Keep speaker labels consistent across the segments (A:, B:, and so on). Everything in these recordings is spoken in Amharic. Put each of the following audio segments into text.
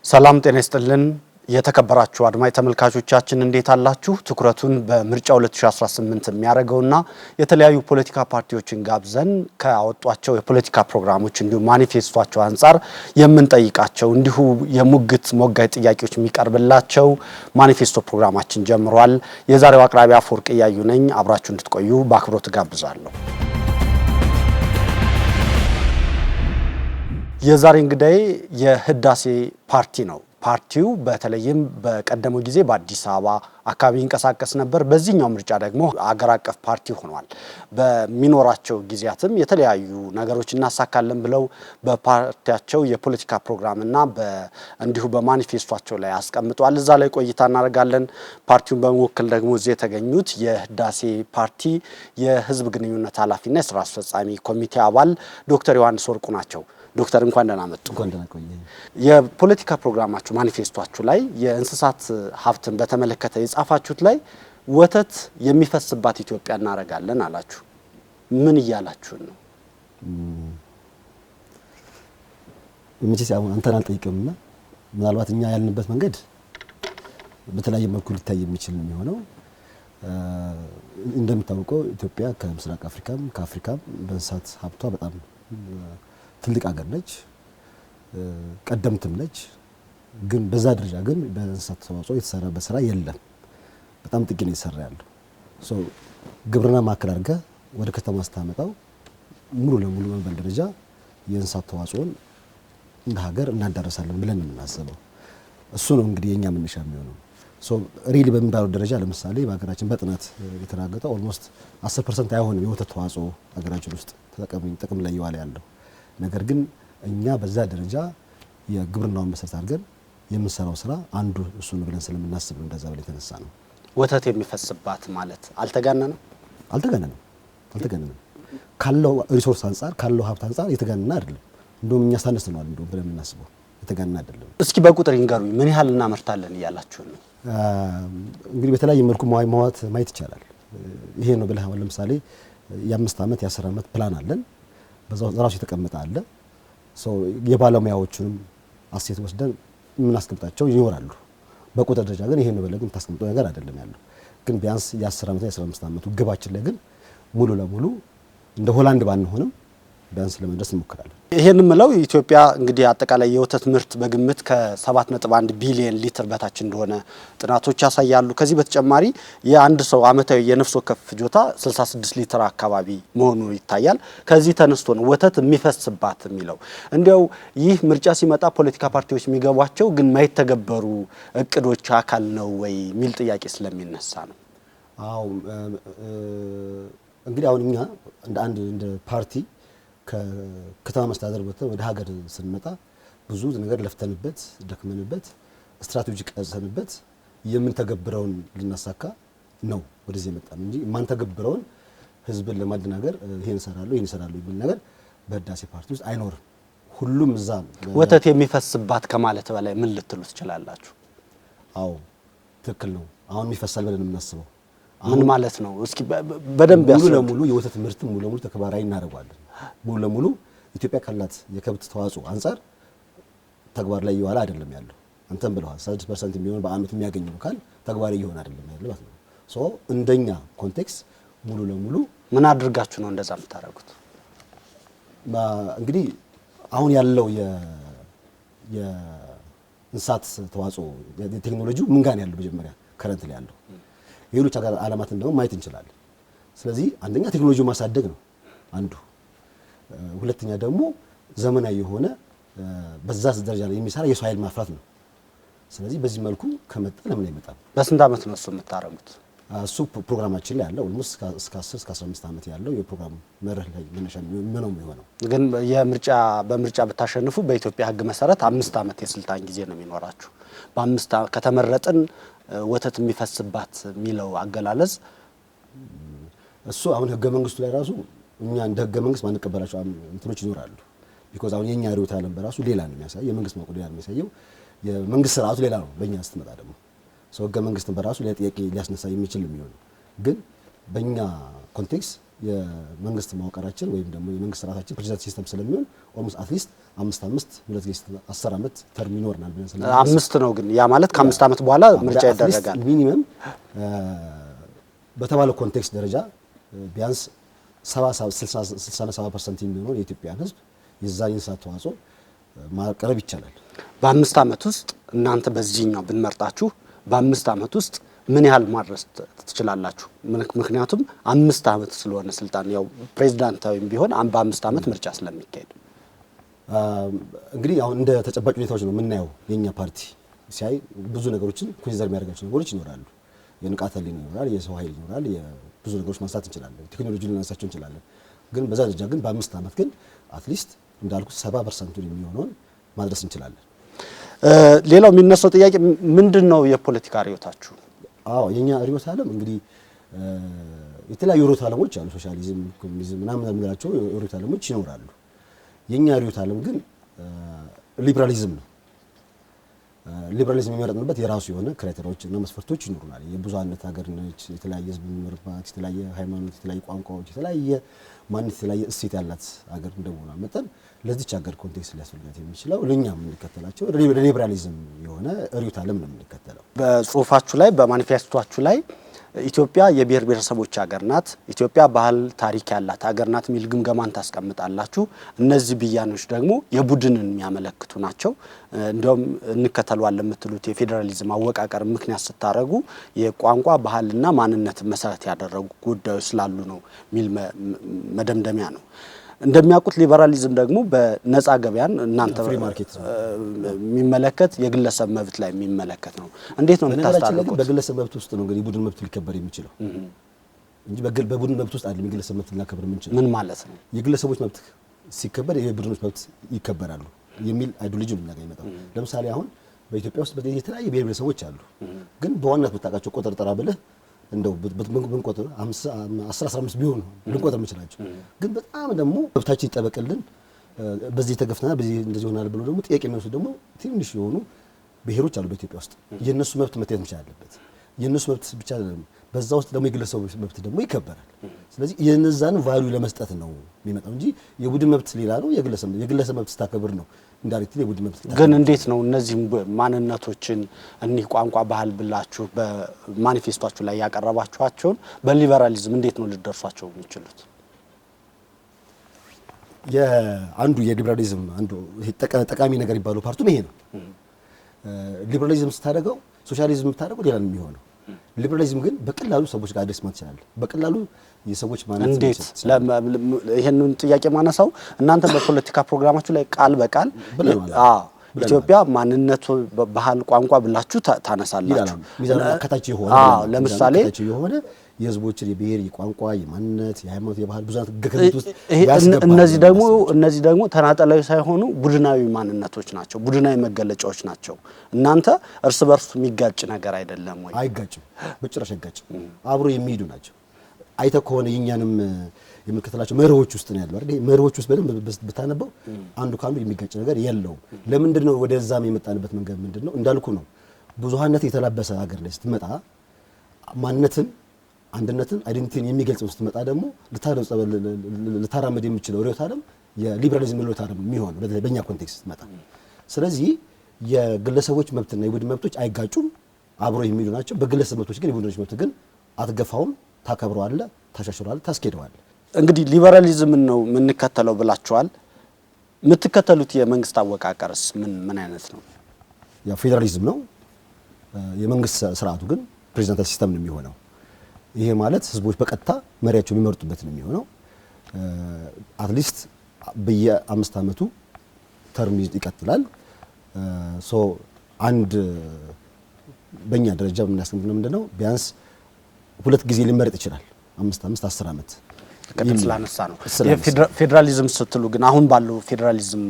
A: ሰላም ጤና ይስጥልን የተከበራችሁ አድማጭ ተመልካቾቻችን እንዴት አላችሁ? ትኩረቱን በምርጫው 2018 የሚያደርገውና የተለያዩ ፖለቲካ ፓርቲዎችን ጋብዘን ካወጧቸው የፖለቲካ ፕሮግራሞች እንዲሁ ማኒፌስቶቸው አንፃር የምንጠይቃቸው እንዲሁ የሙግት ሞጋይ ጥያቄዎች የሚቀርብላቸው ማኒፌስቶ ፕሮግራማችን ጀምሯል። የዛሬው አቅራቢ አፈወርቅ እያዩ ነኝ። አብራችሁ እንድትቆዩ በአክብሮት ጋብዛለሁ። የዛሬ እንግዳይ የህዳሴ ፓርቲ ነው። ፓርቲው በተለይም በቀደመው ጊዜ በአዲስ አበባ አካባቢ ይንቀሳቀስ ነበር። በዚህኛው ምርጫ ደግሞ አገር አቀፍ ፓርቲ ሆኗል። በሚኖራቸው ጊዜያትም የተለያዩ ነገሮች እናሳካለን ብለው በፓርቲያቸው የፖለቲካ ፕሮግራምና እንዲሁ በማኒፌስቶቸው ላይ አስቀምጧል። እዛ ላይ ቆይታ እናደርጋለን። ፓርቲውን በመወከል ደግሞ እዚህ የተገኙት የህዳሴ ፓርቲ የህዝብ ግንኙነት ኃላፊና የስራ አስፈጻሚ ኮሚቴ አባል ዶክተር ዮሐንስ ወርቁ ናቸው። ዶክተር እንኳን ደህና መጡ። የፖለቲካ ፕሮግራማችሁ ማኒፌስቶአችሁ ላይ የእንስሳት ሀብትን በተመለከተ የጻፋችሁት ላይ ወተት የሚፈስባት ኢትዮጵያ እናረጋለን አላችሁ። ምን እያላችሁ ነው?
B: መቼስ አንተን አልጠይቅምና ምናልባት እኛ ያልንበት መንገድ በተለያየ መልኩ ሊታይ የሚችል ነው የሚሆነው። እንደምታውቀው ኢትዮጵያ ከምስራቅ አፍሪካም ከአፍሪካም በእንስሳት ሀብቷ በጣም ትልቅ ሀገር ነች፣ ቀደምትም ነች። ግን በዛ ደረጃ ግን በእንስሳት ተዋጽኦ የተሰራበት ስራ የለም። በጣም ጥቂት ነው የተሰራ ያለው። ግብርና ማዕከል አድርገህ ወደ ከተማ ስታመጣው ሙሉ ለሙሉ በመበል ደረጃ የእንስሳት ተዋጽኦን እንደ ሀገር እናዳረሳለን ብለን የምናስበው እሱ ነው እንግዲህ የኛ መነሻ የሚሆነው። ሪሊ በሚባለው ደረጃ ለምሳሌ በሀገራችን በጥናት የተረጋገጠው ኦልሞስት 10% አይሆንም የወተት ተዋጽኦ ሀገራችን ውስጥ ጥቅም ላይ እየዋለ ያለው። ነገር ግን እኛ በዛ ደረጃ የግብርናውን መሰረት አድርገን የምንሰራው ስራ አንዱ እሱ ነው ብለን ስለምናስብ ነው እንደዛ ብለን የተነሳ ነው።
A: ወተት የሚፈስባት ማለት አልተጋነነም። ካለው ሪሶርስ አንፃር ካለው ሀብት አንፃር የተጋነነ አይደለም። እንደውም እኛ ሳነስነዋል እንደውም ብለን የምናስበው የተጋነነ አይደለም። እስኪ በቁጥር ይንገሩኝ፣ ምን ያህል እናመርታለን እያላችሁ ነው?
B: እንግዲህ በተለያየ መልኩ ማየት ይቻላል። ይሄ ነው ብለህ ለምሳሌ የ5 ዓመት የ10 ዓመት ፕላን አለን። በዛው ራሱ የተቀመጠ አለ። የባለሙያዎቹንም አሴት ወስደን የምናስቀምጣቸው ይኖራሉ። በቁጥር ደረጃ ግን ይሄን ነው ብለህ ግን ታስቀምጠው ነገር አይደለም ያለው። ግን ቢያንስ የ10 ዓመት የ15 ዓመቱ ግባችን ላይ ግን ሙሉ ለሙሉ እንደ ሆላንድ ባንሆንም ቢያንስ ለመድረስ እንሞክራለን።
A: ይሄን ምለው ኢትዮጵያ እንግዲህ አጠቃላይ የወተት ምርት በግምት ከ7.1 ቢሊዮን ሊትር በታች እንደሆነ ጥናቶች ያሳያሉ። ከዚህ በተጨማሪ የአንድ ሰው አመታዊ የነፍስ ወከፍ ፍጆታ 66 ሊትር አካባቢ መሆኑ ይታያል። ከዚህ ተነስቶ ነው ወተት የሚፈስባት የሚለው። እንዲያው ይህ ምርጫ ሲመጣ ፖለቲካ ፓርቲዎች የሚገቧቸው ግን ማይተገበሩ እቅዶች አካል ነው ወይ የሚል ጥያቄ ስለሚነሳ ነው።
B: አዎ እንግዲህ አሁን እኛ እንደ ፓርቲ ከከተማ መስተዳደር ወደ ሀገር ስንመጣ ብዙ ነገር ለፍተንበት ደክመንበት ስትራቴጂ ቀርጸንበት የምንተገብረውን ልናሳካ ነው ወደዚህ የመጣን እንጂ ማንተገብረውን ህዝብን ለማደናገር ይሄን ሰራለሁ የሚል ነገር በህዳሴ ፓርቲ ውስጥ አይኖርም። ሁሉም እዛ
A: ወተት የሚፈስባት ከማለት በላይ ምን ልትሉ ትችላላችሁ?
B: አዎ ትክክል ነው። አሁን የሚፈሳል ብለን የምናስበው
A: ምን ማለት ነው? እስኪ በደንብ
B: ሙሉ ለሙሉ የወተት ምርት ሙሉ ለሙሉ ተከባራይ እናደርጋለን። ሙሉ ለሙሉ ኢትዮጵያ ካላት የከብት ተዋጽኦ አንፃር ተግባር ላይ እየዋለ አይደለም ያለው። አንተም ብለዋል 6% የሚሆን በአመት የሚያገኘው ካል ተግባር እየሆነ አይደለም ያለው ማለት ነው። እንደኛ ኮንቴክስት ሙሉ ለሙሉ
A: ምን አድርጋችሁ ነው እንደዛ የምታደርጉት?
B: እንግዲህ አሁን ያለው የእንስሳት ተዋጽኦ የቴክኖሎጂው ምን ጋር ያለው መጀመሪያ ከረንት ላይ ያለው የሌሎች ሀገር ዓለማትን ደግሞ ማየት እንችላለን። ስለዚህ አንደኛ ቴክኖሎጂው ማሳደግ ነው አንዱ። ሁለተኛ ደግሞ ዘመናዊ የሆነ በዛ ደረጃ ላይ የሚሰራ የሰው ኃይል ማፍራት ነው። ስለዚህ በዚህ መልኩ ከመጣ ለምን አይመጣም?
A: በስንት ዓመት ነው እሱ የምታረጉት?
B: እሱ ፕሮግራማችን ላይ ያለው ኦልሞስት እስከ 10 እስከ 15 ዓመት ያለው የፕሮግራም መርህ ላይ መነሻ ነው የሚሆነው። ግን
A: በምርጫ ብታሸንፉ በኢትዮጵያ ሕግ መሰረት 5 ዓመት የስልጣን ጊዜ ነው የሚኖራችሁ። በ5 ከተመረጥን ወተት የሚፈስባት የሚለው አገላለጽ
B: እሱ አሁን ህገ መንግስቱ ላይ ራሱ እኛ እንደ ህገ መንግስት ማንቀበላቸው እንትኖች ይኖራሉ። ቢኮዝ አሁን የኛ ሪዮት ዓለም በራሱ ሌላ ነው የሚያሳየው። የመንግስት መቆጣጠር ሌላ ነው የሚያሳየው። የመንግስት ስርዓቱ ሌላ ነው። በእኛ ስትመጣ ደግሞ ህገ መንግስትን በራሱ ለጥያቄ ሊያስነሳ የሚችል የሚሆነው ግን በእኛ ኮንቴክስት የመንግስት ማወቃራችን ወይም ደግሞ የመንግስት ስርዓታችን ፕሬዚዳንት ሲስተም ስለሚሆን ኦልሞስት አትሊስት 5 2 ጊዜ 10 ዓመት ተርም ይኖርናል ብለን
A: ስለዚህ 5 ነው። ግን ያ ማለት ከ5 ዓመት በኋላ ምርጫ ይደረጋል።
B: ሚኒመም በተባለው ኮንቴክስት ደረጃ ቢያንስ 60-70% የሚሆነው የኢትዮጵያን ሕዝብ የዛን የእንስሳት ተዋጽኦ ማቅረብ ይቻላል።
A: በ5 ዓመት ውስጥ እናንተ በዚህኛው ብንመርጣችሁ በ5 ዓመት ውስጥ ምን ያህል ማድረስ ትችላላችሁ? ምክንያቱም 5 ዓመት ስለሆነ ስልጣን ያው ፕሬዝዳንታዊም ቢሆን በ5 ዓመት ምርጫ ስለሚካሄድ
B: እንግዲህ አሁን እንደ ተጨባጭ ሁኔታዎች ነው የምናየው። የኛ ፓርቲ ሲያይ ብዙ ነገሮችን ኮንሲደር የሚያደርጋቸው ነገሮች ይኖራሉ። የንቃተ ህሊና ይኖራል፣ የሰው ኃይል ይኖራል፣ ብዙ ነገሮች ማንሳት እንችላለን፣ ቴክኖሎጂ ልናነሳቸው እንችላለን። ግን በዛ ደረጃ ግን በ5 ዓመት ግን አትሊስት እንዳልኩት 70% የሚሆነውን ማድረስ እንችላለን።
A: ሌላው የሚነሳው ጥያቄ ምንድነው የፖለቲካ ርዕዮታችሁ?
B: አዎ የኛ ርዕዮተ ዓለም እንግዲህ የተለያዩ ርዕዮተ ዓለሞች አሉ። ሶሻሊዝም፣ ኮሙኒዝም ምናምን የምንላቸው ርዕዮተ ዓለሞች ይኖራሉ። የኛ ርዕዮተ ዓለም ግን ሊበራሊዝም ነው። ሊበራሊዝም የሚመረጥንበት የራሱ የሆነ ክራይቴሪያዎች እና መስፈርቶች ይኖሩናል። የብዙሃነት ሀገር ነች፣ የተለያየ ህዝብ የሚኖርባት፣ የተለያየ ሃይማኖት፣ የተለያየ ቋንቋዎች፣ የተለያየ ማንነት፣ የተለያየ እሴት ያላት ሀገር እንደመሆኗ መጠን ለዚች ሀገር ኮንቴክስት ሊያስፈልጋት የሚችለው ለኛ የምንከተላቸው ሊበራሊዝም የሆነ ርዕዮተ ዓለም ነው የምንከተለው።
A: በጽሁፋችሁ ላይ በማኒፌስቶችሁ ላይ ኢትዮጵያ የብሔር ብሔረሰቦች ሀገር ናት፣ ኢትዮጵያ ባህል ታሪክ ያላት ሀገር ናት የሚል ግምገማን ታስቀምጣላችሁ። እነዚህ ብያኔዎች ደግሞ የቡድንን የሚያመለክቱ ናቸው። እንዲያውም እንከተሏለን የምትሉት የፌዴራሊዝም አወቃቀር ምክንያት ስታደርጉ የቋንቋ ባህልና ማንነትን መሰረት ያደረጉ ጉዳዮች ስላሉ ነው የሚል መደምደሚያ ነው። እንደሚያውቁት ሊበራሊዝም ደግሞ በነፃ ገበያን እናንተ የሚመለከት የግለሰብ መብት ላይ የሚመለከት ነው። እንዴት ነው የምታስታርቁት?
B: በግለሰብ መብት ውስጥ ነው እንግዲህ ቡድን መብት ሊከበር የሚችለው እንጂ በቡድን መብት ውስጥ አይደለም የግለሰብ መብት ልናከብር የምንችለው።
A: ምን ማለት ነው?
B: የግለሰቦች መብት ሲከበር የቡድኖች መብት ይከበራሉ የሚል አይዲዮሎጂ ነው የሚያመጣው። ለምሳሌ አሁን በኢትዮጵያ ውስጥ የተለያዩ ብሔር ብሔረሰቦች አሉ። ግን በዋናነት ብታውቃቸው ቁጥር ጥራ ብለህ እንደው ብንቆጥር 10-15 ቢሆኑ ልንቆጥር የምንችላቸው ግን በጣም ደግሞ መብታችን ይጠበቅልን በዚህ ተገፍተናል በዚህ እንደዚህ ሆናል ብሎ ደግሞ ጥያቄ የሚወስዱ ደግሞ ትንሽ የሆኑ ብሔሮች አሉ በኢትዮጵያ ውስጥ። የነሱ መብት መታየት መቻል አለበት። የነሱ መብት ብቻ አይደለም፣ በዛ ውስጥ ደግሞ የግለሰቡ መብት ደግሞ ይከበራል። ስለዚህ የነዛን ቫልዩ ለመስጠት ነው የሚመጣው እንጂ የቡድን መብት ሌላ ነው፣ የግለሰብ መብት ስታከብር ነው እንዳይሬክትሊ የቡድን መብት።
A: ግን እንዴት ነው እነዚህ ማንነቶችን እኒህ ቋንቋ ባህል ብላችሁ በማኒፌስቶችሁ ላይ ያቀረባችኋቸውን በሊበራሊዝም እንዴት ነው ልደርሷቸው የሚችሉት?
B: አንዱ የሊበራሊዝም አንዱ ጠቃሚ ነገር ይባለው ፓርቱም ይሄ ነው። ሊበራሊዝም ስታደርገው ሶሻሊዝም ስታደርገው ሌላ ነው የሚሆነው። ሊበራሊዝም ግን በቀላሉ ሰዎች ጋር አድሬስ ማድረግ ይችላል። በቀላሉ የሰዎች ማንነት
A: እንዴት ይሄንን ጥያቄ ማነሳው እናንተ በፖለቲካ ፕሮግራማችሁ ላይ ቃል በቃል ኢትዮጵያ ማንነቱ ባህል ቋንቋ ብላችሁ ታነሳላችሁ።
B: ሚዛን አካታች የሆነ
A: ለምሳሌ
B: የሆነ የህዝቦችን የብሔር የቋንቋ የማንነት የሃይማኖት የባህል ብዙነት ገከት ውስጥ ያስገባል።
A: እነዚህ ደግሞ ተናጠላዊ ሳይሆኑ ቡድናዊ ማንነቶች ናቸው፣ ቡድናዊ መገለጫዎች ናቸው። እናንተ እርስ በርሱ የሚጋጭ ነገር አይደለም ወይ?
B: አይጋጭም፣ በጭራሽ አይጋጭም። አብሮ የሚሄዱ ናቸው። አይተህ ከሆነ የኛንም የምንከተላቸው መርሆች ውስጥ ነው ያለው አይደል? መርሆች ውስጥ በደንብ ብታነበው አንዱ ካንዱ የሚጋጭ ነገር የለውም። ለምንድን ነው ወደዛም የመጣንበት መንገድ ምንድነው? እንዳልኩ ነው። ብዙሃነት የተላበሰ ሀገር ላይ ስትመጣ ማንነትን አንድነትን አይደንቲቲን የሚገልጽ ውስጥ መጣ ደግሞ ልታራመድ የሚችለው ርዕዮተ ዓለም የሊበራሊዝም ርዕዮተ ዓለም የሚሆነው በተለይ በእኛ ኮንቴክስት መጣ። ስለዚህ የግለሰቦች መብትና የቡድን መብቶች አይጋጩም፣ አብሮ የሚሄዱ ናቸው። በግለሰብ መብቶች ግን የቡድኖች መብት ግን አትገፋውም፣ ታከብረዋለህ፣ ታሻሽለዋለህ፣ ታስኬደዋለህ።
A: እንግዲህ ሊበራሊዝምን ነው የምንከተለው ብላችኋል። የምትከተሉት የመንግስት አወቃቀርስ ምን አይነት ነው?
B: ያ ፌዴራሊዝም ነው። የመንግስት ስርዓቱ ግን ፕሬዝዳንታል ሲስተም ነው የሚሆነው። ይሄ ማለት ህዝቦች በቀጥታ መሪያቸው የሚመርጡበት ነው የሚሆነው። አትሊስት በየ5 ዓመቱ ተርም ይቀጥላል። አንድ በእኛ ደረጃ የምናስቀምጠው ምንድነው ቢያንስ 2 ጊዜ ሊመረጥ ይችላል። 5 ዓመት 10 ዓመት
A: ቅድም ስላነሳ ነው። ፌዴራሊዝም ስትሉ ግን አሁን ባለው ፌዴራሊዝም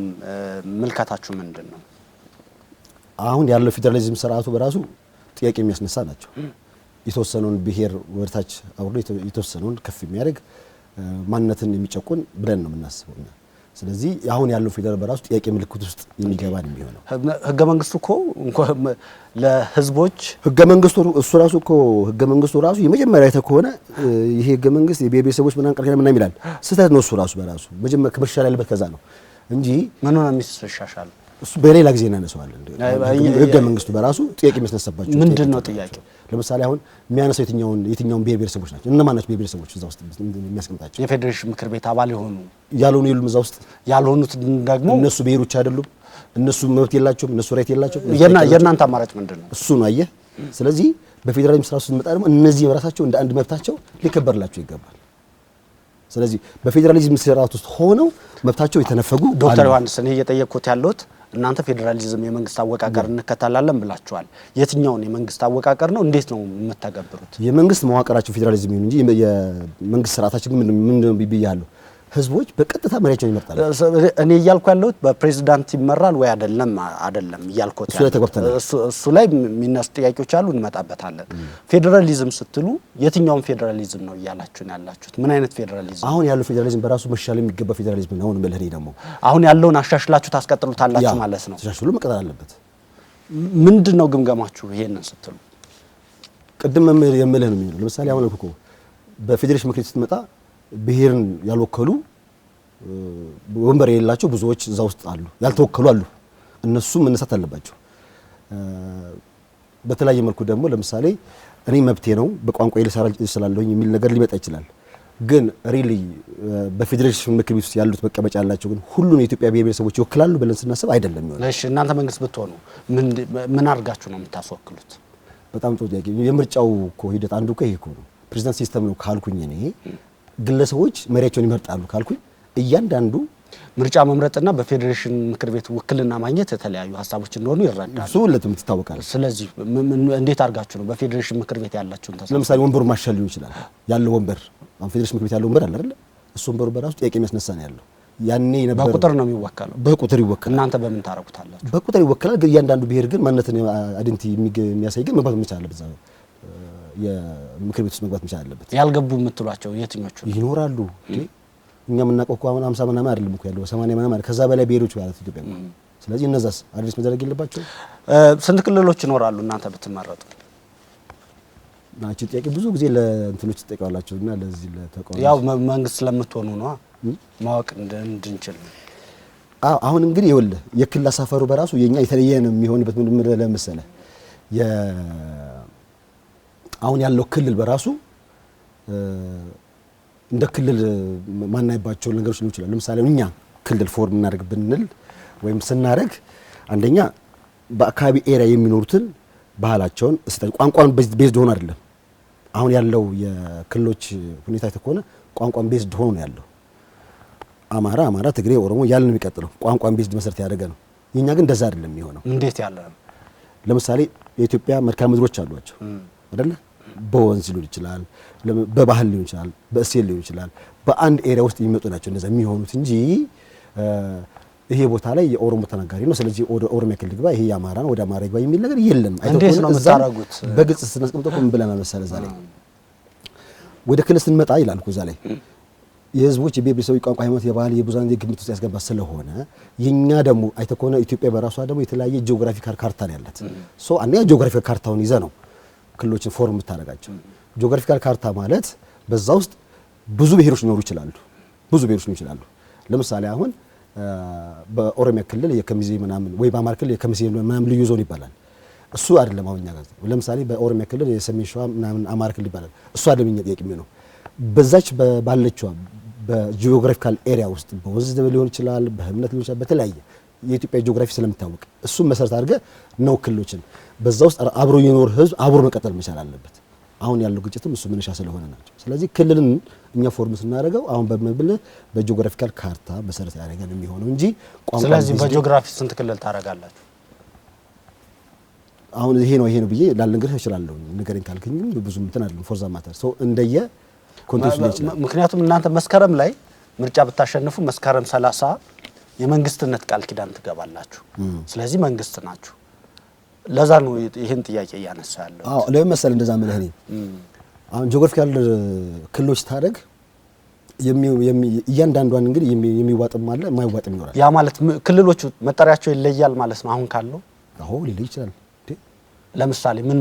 A: ምልከታችሁ ምንድን ነው?
B: አሁን ያለው ፌዴራሊዝም ስርዓቱ በራሱ ጥያቄ የሚያስነሳ ናቸው። የተወሰነውን ብሔር ወርታች አውርዶ የተወሰነውን ከፍ የሚያደርግ ማንነትን የሚጨቁን ብለን ነው የምናስበው። ስለዚህ አሁን ያለው ፌዴራል በራሱ ጥያቄ ምልክት ውስጥ የሚገባ ነው የሚሆነው።
A: ህገ መንግስቱ እኮ ለህዝቦች
B: ህገ መንግስቱ እሱ ራሱ የመጀመሪያ አይተህ ከሆነ ይሄ ህገ መንግስት የብሔር ብሔረሰቦች ምናምን ቀርቀረ ምናምን ይላል። ስህተት ነው እሱ ራሱ በራሱ መጀመሪያ ከመሻሻል ያለበት ከዛ ነው። እንጂ
A: ምን ነው የሚሻሻለው?
B: እሱ በሌላ ጊዜ እናነሳዋለን። ህገ መንግስቱ በራሱ ጥያቄ የሚያስነሳባቸው
A: ምንድነው ጥያቄው?
B: ለምሳሌ አሁን የሚያነሳው የትኛውን ብሔር ብሔረሰቦች ናቸው? እነማን ናቸው ብሔር ብሔረሰቦች እዛ ውስጥ የሚያስቀምጣቸው?
A: የፌዴሬሽን ምክር ቤት አባል
B: ያልሆኑ የሉም እዛ ውስጥ?
A: ያልሆኑት ደግሞ
B: እነሱ ብሔሮች አይደሉም? እነሱ መብት የላቸውም? እነሱ ራይት የላቸውም?
A: የእናንተ አማራጭ ምንድነው?
B: እሱ ነው አየህ። ስለዚህ በፌዴራሊዝም ስርዓት ውስጥ መጣ ደግሞ እነዚህ በራሳቸው እንደ አንድ መብታቸው ሊከበርላቸው ይገባል። ስለዚህ በፌዴራሊዝም ስርዓት ውስጥ ሆነው መብታቸው የተነፈጉ
A: ዶክተር ዮሐንስ እኔ እየጠየቅኩት ያለሁት እናንተ ፌዴራሊዝም የመንግስት አወቃቀር እንከተላለን ብላችኋል። የትኛውን የመንግስት አወቃቀር ነው? እንዴት ነው የምትተገብሩት?
B: የመንግስት መዋቅራቸው ፌዴራሊዝም ይሁን እንጂ የመንግስት ስርዓታችን ግን ምን ብያለሁ? ህዝቦች በቀጥታ መሪያቸውን ይመርጣሉ።
A: እኔ እያልኩ ያለሁት በፕሬዝዳንት ይመራል ወይ አይደለም እያልኩት እሱ ላይ የሚነሱ ጥያቄዎች አሉ፣ እንመጣበታለን። ፌዴራሊዝም ስትሉ የትኛውን ፌዴራሊዝም ነው እያላችሁን ያላችሁት? ምን አይነት ፌዴራሊዝም?
B: አሁን ያለው ፌዴራሊዝም በራሱ መሻል የሚገባ ፌዴራሊዝም ነው። አሁን በለኔ ደግሞ
A: አሁን ያለውን አሻሽላችሁ ታስቀጥሉታላችሁ ማለት ነው?
B: ተሻሽሎ መቀጠል አለበት።
A: ምንድነው ግምገማችሁ ይሄንን ስትሉ?
B: ቅድም የምልህ ነው የሚሆነው። ለምሳሌ አሁን እኮ በፌዴሬሽን ምክር ቤት ስትመጣ ብሔርን ያልወከሉ ወንበር የሌላቸው ብዙዎች እዛ ውስጥ አሉ፣ ያልተወከሉ አሉ። እነሱ መነሳት አለባቸው። በተለያየ መልኩ ደግሞ ለምሳሌ እኔ መብቴ ነው በቋንቋ ልሰራ እችላለሁኝ የሚል ነገር ሊመጣ ይችላል። ግን ሪሊ በፌዴሬሽን ምክር ቤት ውስጥ ያሉት መቀመጫ ያላቸው ግን ሁሉን የኢትዮጵያ ብሔር ብሔረሰቦች ይወክላሉ ብለን ስናስብ አይደለም የሚሆነው።
A: እሺ እናንተ መንግስት ብትሆኑ ምን አድርጋችሁ ነው የምታስወክሉት?
B: በጣም ጥሩ ጥያቄ። የምርጫው እኮ ሂደት አንዱ እኮ ይሄ እኮ ነው። ፕሬዝዳንት ሲስተም ነው ካልኩኝ እኔ ግለሰቦች መሪያቸውን ይመርጣሉ ካልኩኝ እያንዳንዱ
A: ምርጫ መምረጥና በፌዴሬሽን ምክር ቤት ውክልና ማግኘት የተለያዩ ሀሳቦች እንደሆኑ ይረዳል።
B: እሱ ሁለቱም ይታወቃል።
A: ስለዚህ እንዴት አድርጋችሁ ነው በፌዴሬሽን ምክር ቤት ያላችሁን ተሳትፎ?
B: ለምሳሌ ወንበሩ ማሻል ሊሆን ይችላል። ያለው ወንበር አሁን ፌዴሬሽን ምክር ቤት ያለው ወንበር አለ አይደል? እሱ ወንበሩ በራሱ ጥያቄ የሚያስነሳ ነው ያለው። ያኔ ነበር
A: በቁጥር ነው የሚወከለው።
B: በቁጥር ይወከላል።
A: እናንተ በምን ታረጉታላችሁ?
B: በቁጥር ይወከላል። ግን እያንዳንዱ ብሔር ግን ማንነትን አይደንቲ የሚያሳይ ግን መግባት መቻል አለበት። የምክር ቤት ውስጥ መግባት መቻል አለበት።
A: ያልገቡ የምትሏቸው የትኞቹ
B: ይኖራሉ? እኛ የምናውቀው እኮ አሁን 50 ምናምን አይደለም እኮ ያለው 80 ምናምን ከዛ በላይ ብሔሮች ማለት ኢትዮጵያ። ስለዚህ እነዛስ አድሬስ መደረግ የለባቸው?
A: ስንት ክልሎች ይኖራሉ እናንተ ብትመረጡ?
B: ናቸው ጥያቄ ብዙ ጊዜ ለእንትኖች ተጠቃላችሁና ለዚህ ለተቋም
A: ያው መንግስት ስለምትሆኑ ነው ማወቅ እንድንችል።
B: አሁን እንግዲህ ይኸውልህ የክልል አሳፈሩ በራሱ የኛ የተለየ ነው የሚሆንበት ምን ለምሳሌ አሁን ያለው ክልል በራሱ እንደ ክልል ማናይባቸው ነገሮች ሊሆኑ ይችላሉ። ለምሳሌ እኛ ክልል ፎርም እናደርግ ብንል ወይም ስናደርግ አንደኛ በአካባቢ ኤሪያ የሚኖሩትን ባህላቸውን ቋንቋን ቤዝድ ሆኖ አይደለም። አሁን ያለው የክልሎች ሁኔታ ተኮነ ቋንቋን ቤዝድ ሆኖ ነው ያለው። አማራ፣ ትግሬ፣ ኦሮሞ ያልን የሚቀጥለው ቋንቋን ቤዝድ መሰረት ያደረገ ነው። የኛ ግን እንደዛ አይደለም የሚሆነው።
A: እንዴት ያለ ነው?
B: ለምሳሌ የኢትዮጵያ መልክዓ ምድሮች አሏቸው አይደለ? በወንዝ ሊሆን ይችላል፣ በባህል ሊሆን ይችላል፣ በእሴት ሊሆን ይችላል። በአንድ ኤሪያ ውስጥ የሚመጡ ናቸው እንደዛ የሚሆኑት እንጂ ይሄ ቦታ ላይ የኦሮሞ ተናጋሪ ነው ስለዚህ ወደ ኦሮሚያ ክልል ግባ፣ ይሄ የአማራ ነው ወደ አማራ ግባ የሚል ነገር የለም።
A: እንዴት ነው የምታረጉት?
B: በግልጽ ስናስቀምጠው ምን ብለናል መሰለህ? እዛ ላይ ወደ ክልል ስንመጣ ይላል እኮ እዛ ላይ የህዝቦች የብሔረሰቦች ቋንቋ፣ ሃይማኖት፣ የባህል የብዙሃን ግምት ውስጥ ያስገባ ስለሆነ የኛ ደግሞ አይተህ ከሆነ ኢትዮጵያ በራሷ ደግሞ የተለያየ ጂኦግራፊካል ካርታ ነው ያላት። ሶ አንደኛ ጂኦግራፊካል ካርታውን ይዘህ ነው ክልሎችን ፎርም የምታደርጋቸው። ጂኦግራፊካል ካርታ ማለት በዛ ውስጥ ብዙ ብሔሮች ሊኖሩ ይችላሉ። ለምሳሌ አሁን በኦሮሚያ ክልል የከሚሴ ምናምን ወይ በአማራ ክልል የከሚሴ ምናምን ልዩ ዞን ይባላል። እሱ አይደለም አሁን እኛ ጋር። ለምሳሌ በኦሮሚያ ክልል የሰሜን ሸዋ ምናምን አማራ ክልል ይባላል። እሱ አይደለም እኛ ጥያቄ ነው። በዛች ባለችዋ በጂኦግራፊካል ኤሪያ ውስጥ በወንዝ ሊሆን ይችላል፣ በእምነት ሊሆን ይችላል፣ በተለያየ የኢትዮጵያ ጂኦግራፊ ስለምታወቅ እሱን መሰረት አድርገህ ነው ክልሎችን በዛ ውስጥ አብሮ የኖር ህዝብ አብሮ መቀጠል መቻል አለበት። አሁን ያለው ግጭትም እሱ መነሻ ስለሆነ ናቸው። ስለዚህ ክልልን እኛ ፎርም ስናደርገው አሁን በመብል በጂኦግራፊካል ካርታ መሰረት ያደረገን የሚሆነው እንጂ ቋንቋ።
A: ስለዚህ በጂኦግራፊ ስንት ክልል ታደርጋላችሁ?
B: አሁን ይሄ ነው ብዬ ላልነግርህ እችላለሁ። ንገረኝ ካልከኝ ብዙ እንትን አይደለም። ፎርዛ ማተር ሰው እንደየ ኮንቴክስት ላይ ይችላል።
A: ምክንያቱም እናንተ መስከረም ላይ ምርጫ ብታሸንፉ መስከረም 30 የመንግስትነት ቃል ኪዳን ትገባላችሁ። ስለዚህ መንግስት ናችሁ። ለዛ ነው ይሄን ጥያቄ እያነሳ ያለው።
B: አዎ ለምን መሰለህ እንደዛ ማለት ነው። አሁን ጂኦግራፊካል ክልሎች ታደርግ እያንዳንዷን እንግዲህ የሚዋጥም አለ የማይዋጥም ይኖራል።
A: ያ ማለት ክልሎቹ መጠሪያቸው ይለያል ማለት ነው አሁን ካለው?
B: አዎ ሊለይ ይችላል።
A: ለምሳሌ ምን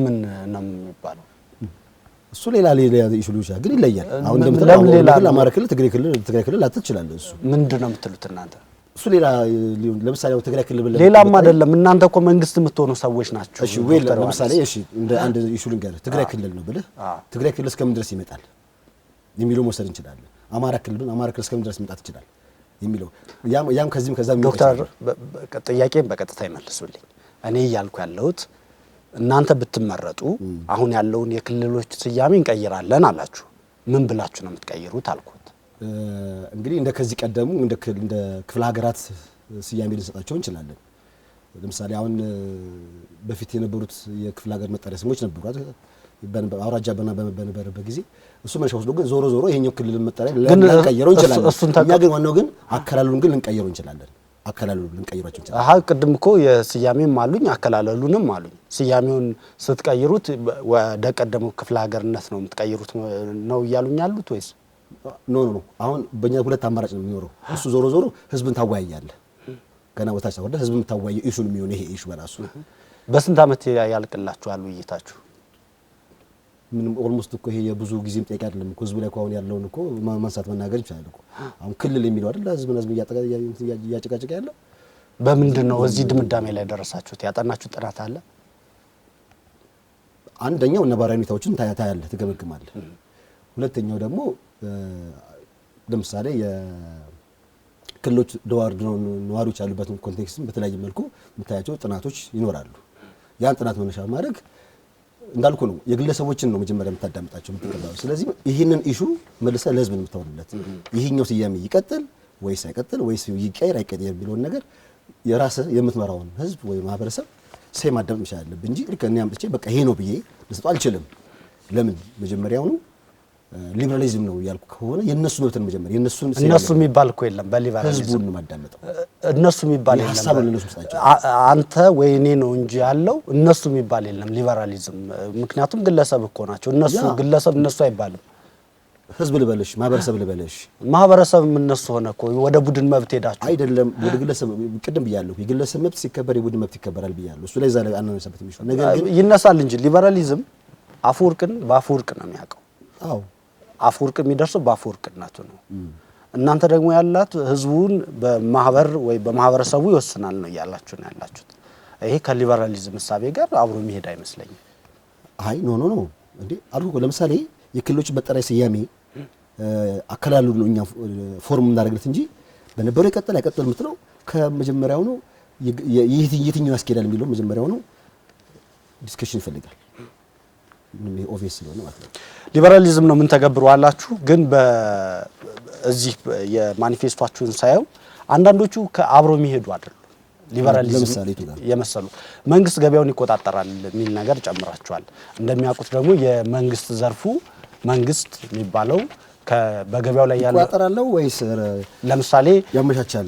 A: ነው የሚባለው?
B: እሱ ሌላ ኢሹዎች ግን ይለያል። አሁን እንደምትለው አማራ ክልል፣ ትግራይ ክልል አትችላለህ። እሱ
A: ምንድነው የምትሉት እናንተ?
B: እሱ ሌላ ለምሳሌ ትግራይ ክልል
A: ሌላም አይደለም። እናንተ እኮ መንግስት የምትሆኑ ሰዎች ናቸው።
B: እሺ ወይ ለምሳሌ እሺ እንደ አንድ ኢሹ ልንገርህ፣ ትግራይ ክልል ነው ብለህ ትግራይ ክልል እስከምን ድረስ ይመጣል የሚለው መውሰድ እንችላለን። አማራ ክልል እስከምን ድረስ መምጣት ይችላል የሚለው ያም ከዛም
A: ዶክተር ጥያቄን በቀጥታ ይመልሱልኝ። እኔ እያልኩ ያለሁት እናንተ ብትመረጡ አሁን ያለውን የክልሎች ስያሜ እንቀይራለን አላችሁ። ምን ብላችሁ ነው የምትቀይሩት አልኩት።
B: እንግዲህ እንደ ከዚህ ቀደሙ እንደ ክፍለ ሀገራት ስያሜ ልንሰጣቸው እንችላለን። ለምሳሌ አሁን በፊት የነበሩት የክፍለ ሀገር መጠሪያ ስሞች ነበሩ አውራጃ በነበረበት ጊዜ እሱ መነሻ ወስዶ ግን ዞሮ ይሄኛው ክልል መጠሪያ ልንቀይረው እንችላለን። እኛ ግን ዋናው ግን አከላለሉን ግን ልንቀይረው እንችላለን። አከላለሉን ልንቀይራቸው እንችላለን።
A: ቅድም እኮ የስያሜም አሉኝ አከላለሉንም አሉኝ። ስያሜውን ስትቀይሩት ወደ ቀደመው ክፍለ ሀገርነት ነው የምትቀይሩት ነው እያሉኝ ያሉት ወይስ?
B: ኖ አሁን በእኛ ሁለት አማራጭ ነው የሚኖረው። እሱ ዞሮ ህዝብን ታወያያለህ። ገና ወታች ታወደ ህዝብን ታወያየ ኢሹ ነው የሚሆነው። ይሄ ኢሹ በራሱ
A: በስንት ዓመት ያልቅላችኋል ውይይታችሁ?
B: ምንም ኦልሞስት እኮ ይሄ የብዙ ጊዜም ጠይቅ አይደለም እኮ ህዝቡ ላይ እኮ አሁን ያለውን እኮ ማንሳት መናገር ይችላል እኮ። አሁን ክልል የሚለው አይደል ህዝብ እያጨቃጨቀ ያለው።
A: በምንድን ነው እዚህ ድምዳሜ ላይ ደረሳችሁት? ያጠናችሁ ጥናት አለ?
B: አንደኛው ነባራዊ ሁኔታዎችን ታያለህ፣ ትገመግማለህ። ሁለተኛው ደግሞ ለምሳሌ የክልሎች ነዋሪዎች ያሉበትን ኮንቴክስት በተለያየ መልኩ የምታያቸው ጥናቶች ይኖራሉ። ያን ጥናት መነሻ ማድረግ እንዳልኩ ነው የግለሰቦችን ነው መጀመሪያ የምታዳምጣቸው የምትቀበለው። ስለዚህ ይህንን ኢሹ መልሰህ ለህዝብ ነው የምታወራለት። ይሄኛው ስያሜ ይቀጥል ወይስ አይቀጥል ወይስ ይቀየር አይቀየር የሚለውን ነገር የራስህ የምትመራውን ህዝብ ወይ ማህበረሰብ ሴ ማዳመጥ መቻል አለብህ እንጂ ልክ እኔ አምጥቼ በቃ ይሄ ነው ብዬ ልሰጠው አልችልም። ለምን መጀመሪያውኑ ሊበራሊዝም ነው ያልኩ ከሆነ የነሱ መብትን መጀመሪያ የነሱን
A: እነሱ የሚባል እኮ የለም። በሊበራሊዝም
B: ህዝቡን ነው ማዳመጠው።
A: እነሱ የሚባል የለም። አንተ ወይ እኔ ነው እንጂ ያለው እነሱ የሚባል የለም ሊበራሊዝም። ምክንያቱም ግለሰብ እኮ ናቸው እነሱ። ግለሰብ እነሱ አይባልም።
B: ህዝብ ልበለሽ ማህበረሰብ ልበለሽ
A: ማህበረሰብም እነሱ ሆነ እኮ ወደ ቡድን መብት ሄዳችሁ
B: አይደለም። ወደ ግለሰብ ቅድም ብያለሁ። የግለሰብ መብት ሲከበር የቡድን መብት ይከበራል ብያለሁ። እሱ ላይ ዛሬ አናነሳበት የሚሽው ነገር ግን
A: ይነሳል እንጂ ሊበራሊዝም አፈወርቅን በአፈወርቅ ነው የሚያውቀው።
B: አዎ
A: አፈወርቅ የሚደርሰው በአፈወርቅነቱ ነው። እናንተ ደግሞ ያላት ህዝቡን በማህበር ወይ በማህበረሰቡ ይወስናል ነው እያላችሁ ነው ያላችሁት። ይሄ ከሊበራሊዝም እሳቤ ጋር አብሮ የሚሄድ አይመስለኝም።
B: አይ ኖ እንዴ አልኩ እኮ ለምሳሌ የክልሎች መጠሪያ ስያሜ አከላሉ ነው እኛ ፎርም እንዳደረግለት እንጂ በነበረው ይቀጥል አይቀጥል የምትለው ከመጀመሪያው ነው። የትኛው ያስኬዳል የሚለው መጀመሪያው ነው ዲስከሽን ይፈልጋል። ምንም ኦቪየስ ነው ማለት ነው።
A: ሊበራሊዝም ነው ምን ተገብሩ አላችሁ። ግን በዚህ የማኒፌስቶአችሁን ሳየው አንዳንዶቹ ከአብሮ የሚሄዱ አይደሉ። ሊበራሊዝም የመሰሉ መንግስት ገበያውን ይቆጣጠራል የሚል ነገር ጨምራችኋል። እንደሚያውቁት ደግሞ የመንግስት ዘርፉ መንግስት የሚባለው በገበያው ላይ ያለው
B: ይቆጣጠራል ወይስ
A: ለምሳሌ
B: ያመቻቻል?